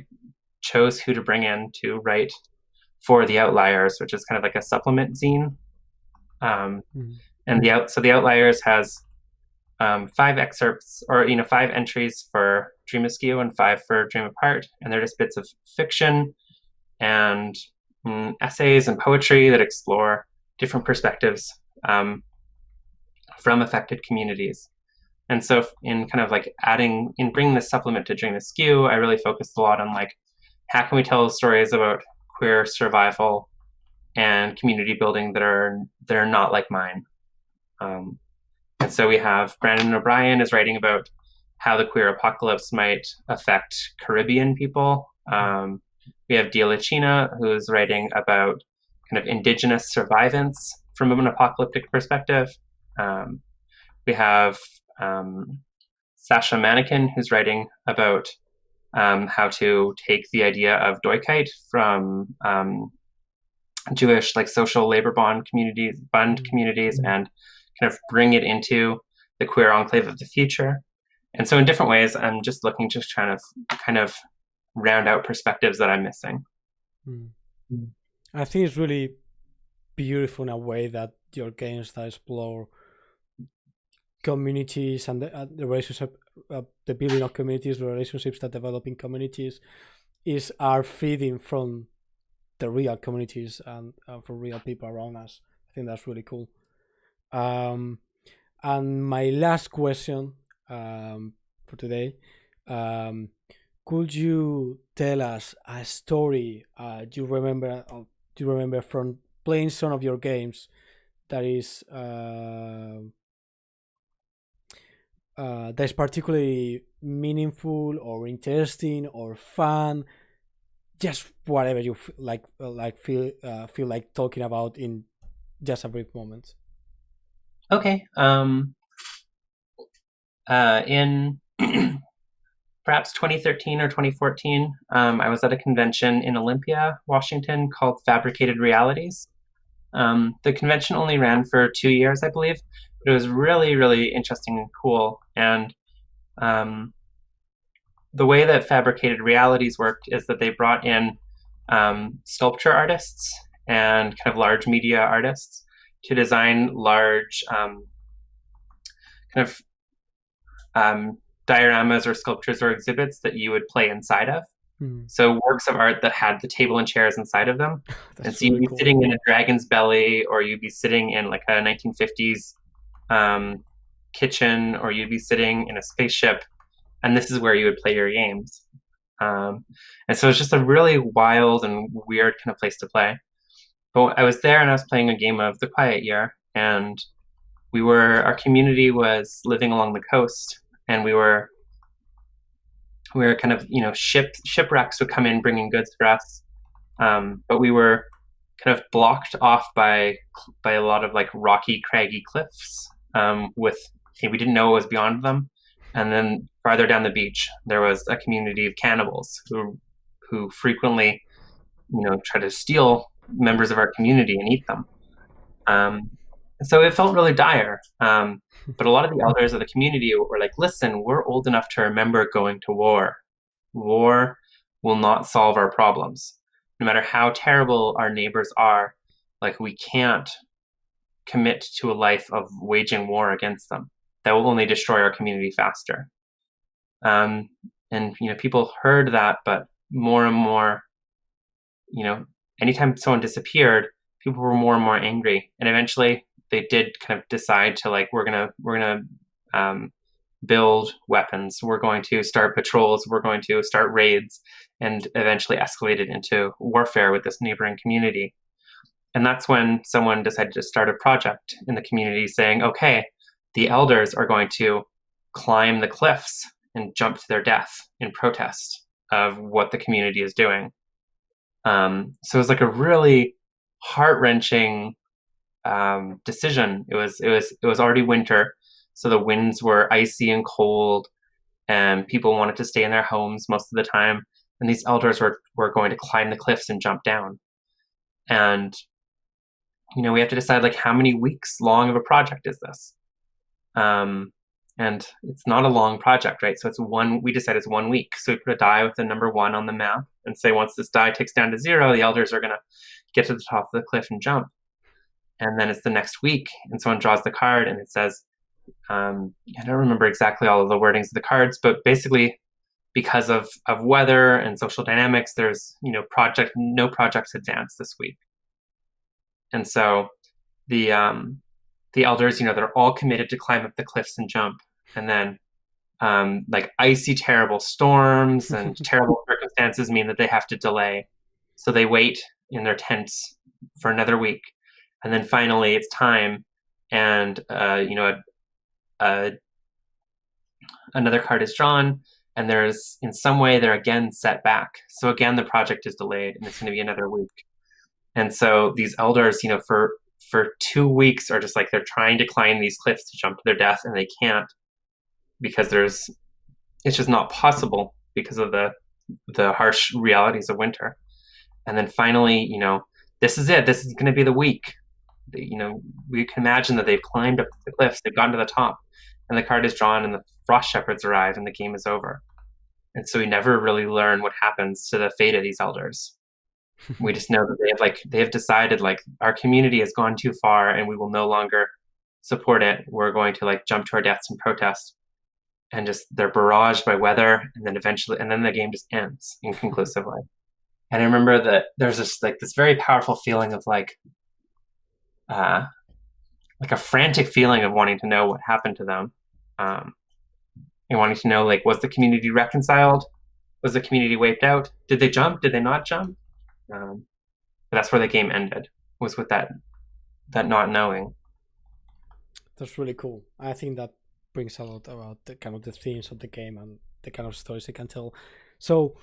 chose who to bring in to write for The Outliers, which is kind of like a supplement zine. And the Outliers has 5 excerpts, or 5 entries for Dream Askew and 5 for Dream Apart, and they're just bits of fiction and essays and poetry that explore different perspectives from affected communities. And so in kind of like bringing this supplement to Dream Askew, I really focused a lot on like, how can we tell stories about queer survival and community building that are not like mine. And so we have Brandon O'Brien is writing about how the queer apocalypse might affect Caribbean people. We have Dia Lachina, who is writing about kind of indigenous survivance from an apocalyptic perspective. We have Sasha Mannequin, who's writing about how to take the idea of Doikite from Jewish like social labor bond communities and kind of bring it into the queer enclave of the future. And so in different ways, I'm just looking to kind of round out perspectives that I'm missing. I think it's really beautiful in a way that your games that explore communities and the relationship, the building of communities, the relationships that develop in communities are feeding from the real communities and from real people around us. I think that's really cool. And my last question for today, could you tell us a story you remember from playing some of your games that is that's particularly meaningful or interesting or fun, just whatever you feel like talking about in Just a brief moment. Okay. In perhaps 2013 or 2014, I was at a convention in Olympia, Washington, called Fabricated Realities. The convention only ran for 2 years, I believe, but it was really, really interesting and cool. And um, the way that Fabricated Realities worked is that they brought in sculpture artists and kind of large media artists to design large kind of dioramas or sculptures or exhibits that you would play inside of. So works of art that had the table and chairs inside of them. And so really you'd be cool. sitting in a dragon's belly, or you'd be sitting in like a 1950s kitchen, or you'd be sitting in a spaceship, and this is where you would play your games. And so it's just a really wild and weird kind of place to play. But I was there and I was playing a game of The Quiet Year, and our community was living along the coast, and we were kind of, shipwrecks would come in bringing goods for us, but we were kind of blocked off by a lot of like rocky, craggy cliffs. We didn't know what was beyond them, and then farther down the beach there was a community of cannibals who frequently, try to steal members of our community and eat them. So it felt really dire. But a lot of the elders of the community were like, listen, we're old enough to remember going to war. War will not solve our problems. No matter how terrible our neighbors are, like, we can't commit to a life of waging war against them. That will only destroy our community faster. And, people heard that, but more and more, anytime someone disappeared, people were more and more angry. And eventually they did kind of decide to, like, we're gonna build weapons. We're going to start patrols. We're going to start raids, and eventually escalated into warfare with this neighboring community. And that's when someone decided to start a project in the community saying, okay, the elders are going to climb the cliffs and jump to their death in protest of what the community is doing. So it was like a really heart-wrenching decision. It was already winter, so the winds were icy and cold, and people wanted to stay in their homes most of the time. And these elders were going to climb the cliffs and jump down. And we have to decide, like, how many weeks long of a project is this? And it's not a long project, right? So we decided it's 1 week. So we put a die with the number 1 on the map and say, once this die ticks down to 0, the elders are going to get to the top of the cliff and jump. And then it's the next week, and someone draws the card, and it says, I don't remember exactly all of the wordings of the cards, but basically, because of weather and social dynamics, there's no projects advance this week. And so the elders, they're all committed to climb up the cliffs and jump. And then like icy, terrible storms and terrible circumstances mean that they have to delay. So they wait in their tents for another week. And then finally it's time, and another card is drawn, and there's, in some way, they're again set back. So again, the project is delayed, and it's going to be another week. And so these elders, for 2 weeks are just like, they're trying to climb these cliffs to jump to their death, and they can't, because it's just not possible because of the harsh realities of winter. And then finally, this is it. This is going to be the week. We can imagine that they've climbed up the cliffs, they've gotten to the top, and the card is drawn, and the frost shepherds arrive, and the game is over. And so we never really learn what happens to the fate of these elders. We just know that they have decided, like, our community has gone too far, and we will no longer support it. We're going to, like, jump to our deaths in protest. And just, they're barraged by weather, and then the game just ends inconclusively. And I remember that there's this very powerful feeling of like a frantic feeling of wanting to know what happened to them, and wanting to know, like, was the community reconciled? Was the community wiped out? Did they jump? Did they not jump? But that's where the game ended, was with that not knowing. That's really cool. I think that brings a lot about the kind of the themes of the game and the kind of stories they can tell. So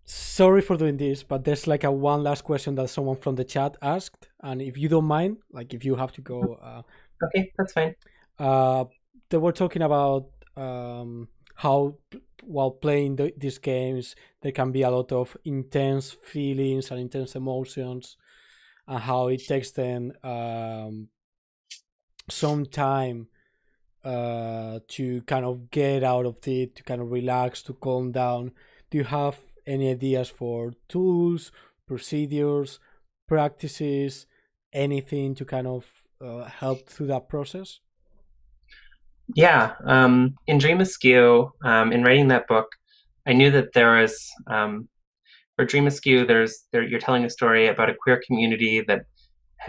sorry for doing this, but there's like a one last question that someone from the chat asked, and if you don't mind, like if you have to go, Okay, that's fine. uh, they were talking about how while playing these games there can be a lot of intense feelings and intense emotions, and how it takes them some time to kind of get out of it, to kind of relax, to calm down. Do you have any ideas for tools, procedures, practices, anything to kind of help through that process? Yeah, in Dream Askew, in writing that book, I knew that there was for Dream Askew, you're telling a story about a queer community that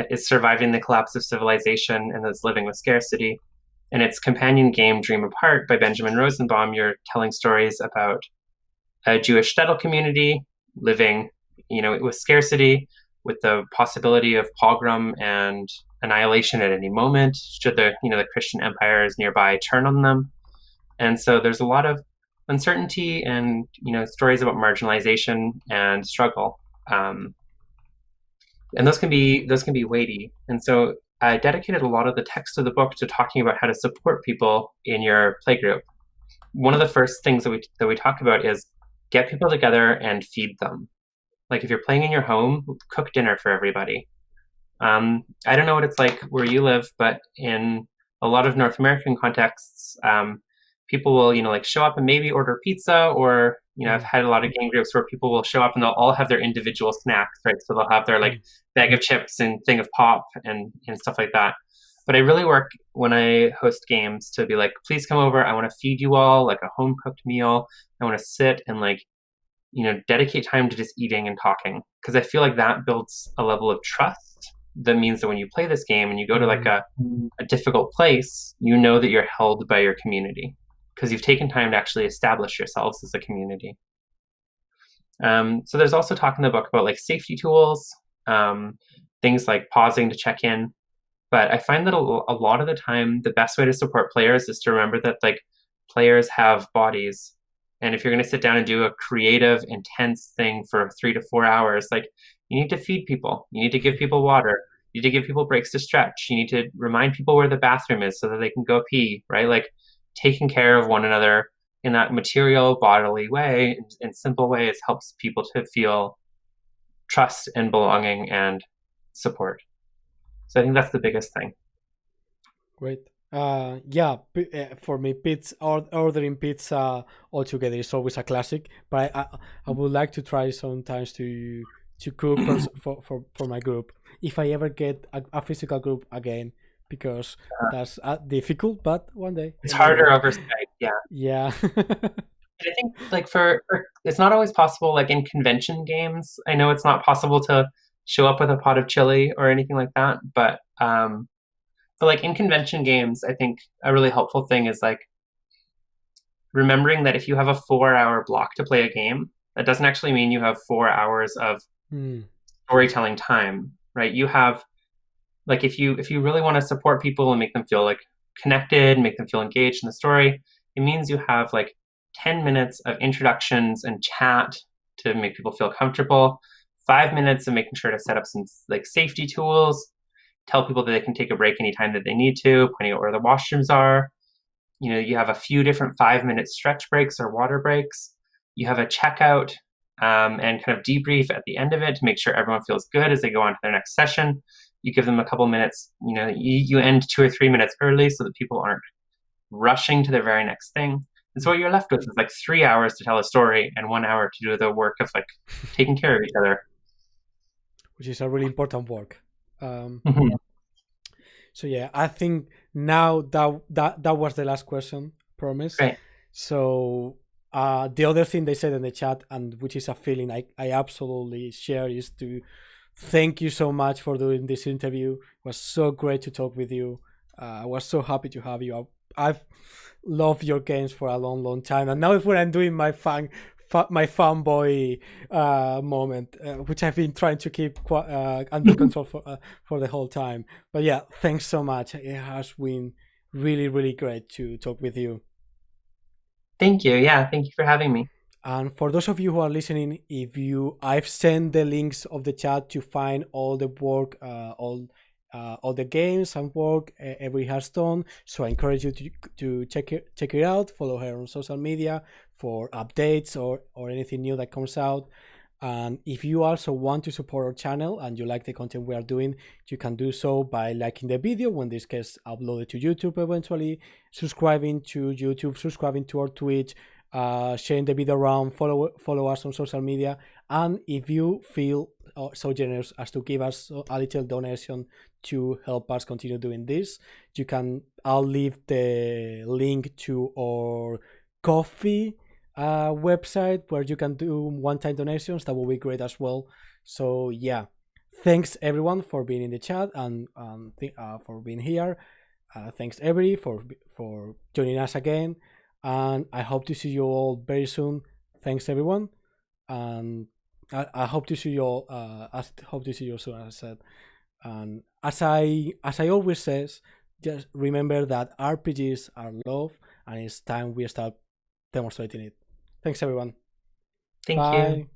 is surviving the collapse of civilization and is living with scarcity. In its companion game, Dream Apart by Benjamin Rosenbaum, you're telling stories about a Jewish shtetl community living, with scarcity, with the possibility of pogrom and annihilation at any moment should the Christian empires nearby turn on them. And so there's a lot of uncertainty and stories about marginalization and struggle, and those can be weighty. And so I dedicated a lot of the text of the book to talking about how to support people in your playgroup. One of the first things that we talk about is get people together and feed them. Like if you're playing in your home, cook dinner for everybody. I don't know what it's like where you live, but in a lot of North American contexts, people will, like show up and maybe order pizza, or, I've had a lot of game groups where people will show up and they'll all have their individual snacks, right? So they'll have their like bag of chips and thing of pop and stuff like that. But I really work when I host games to be like, please come over. I want to feed you all like a home cooked meal. I want to sit and like, dedicate time to just eating and talking. Because I feel like that builds a level of trust that means that when you play this game and you go to like a difficult place, you know that you're held by your community because you've taken time to actually establish yourselves as a community. So there's also talk in the book about like safety tools, things like pausing to check in. But I find that a lot of the time, the best way to support players is to remember that like players have bodies. And if you're going to sit down and do a creative, intense thing for 3 to 4 hours, like you need to feed people. You need to give people water. You need to give people breaks to stretch. You need to remind people where the bathroom is so that they can go pee, right? Like taking care of one another in that material, bodily way, in simple ways, helps people to feel trust and belonging and support. So I think that's the biggest thing. Great. Yeah, for me, ordering pizza altogether is always a classic. But I would like to try sometimes to cook for my group if I ever get a physical group again, because that's difficult. But one day it's harder over Skype. Yeah. Yeah. I think like for it's not always possible. Like in convention games, I know it's not possible to show up with a pot of chili or anything like that. But like in convention games, I think a really helpful thing is like remembering that if you have a 4-hour block to play a game, that doesn't actually mean you have 4 hours of storytelling time, right? You have like if you really want to support people and make them feel like connected, make them feel engaged in the story, it means you have like 10 minutes of introductions and chat to make people feel comfortable, 5 minutes of making sure to set up some like safety tools, tell people that they can take a break anytime that they need to, pointing out where the washrooms are. You have a few different 5-minute stretch breaks or water breaks. You have a checkout and kind of debrief at the end of it to make sure everyone feels good as they go on to their next session. You give them a couple minutes, you end 2 or 3 minutes early so that people aren't rushing to their very next thing. And so what you're left with is like 3 hours to tell a story and 1 hour to do the work of like taking care of each other. Which is a really important work. So yeah, I think now that was the last question, promise. Right. So the other thing they said in the chat, and which is a feeling I absolutely share, is to thank you so much for doing this interview. It was so great to talk with you. I was so happy to have you. I've loved your games for a long time, and now when I'm doing my fanboy moment, which I've been trying to keep under control for the whole time. But yeah, thanks so much. It has been really great to talk with you. Thank you. Yeah, thank you for having me. And for those of you who are listening, I've sent the links of the chat to find all the work, all the games and work Avery has done. So I encourage you to check it out. Follow her on social media for updates or anything new that comes out. And if you also want to support our channel and you like the content we are doing, you can do so by liking the video when this gets uploaded to YouTube eventually, subscribing to YouTube, subscribing to our Twitch, sharing the video around, follow us on social media. And if you feel so generous as to give us a little donation to help us continue doing this, I'll leave the link to our Coffee website where you can do one-time donations. That will be great as well. So yeah, thanks everyone for being in the chat and for being here. Thanks Avery for joining us again, and I hope to see you all very soon. Thanks everyone, and I hope to see you all. I hope to see you soon, as I said. And as I always says, just remember that RPGs are love, and it's time we start demonstrating it. Thanks everyone. Thank Bye. you.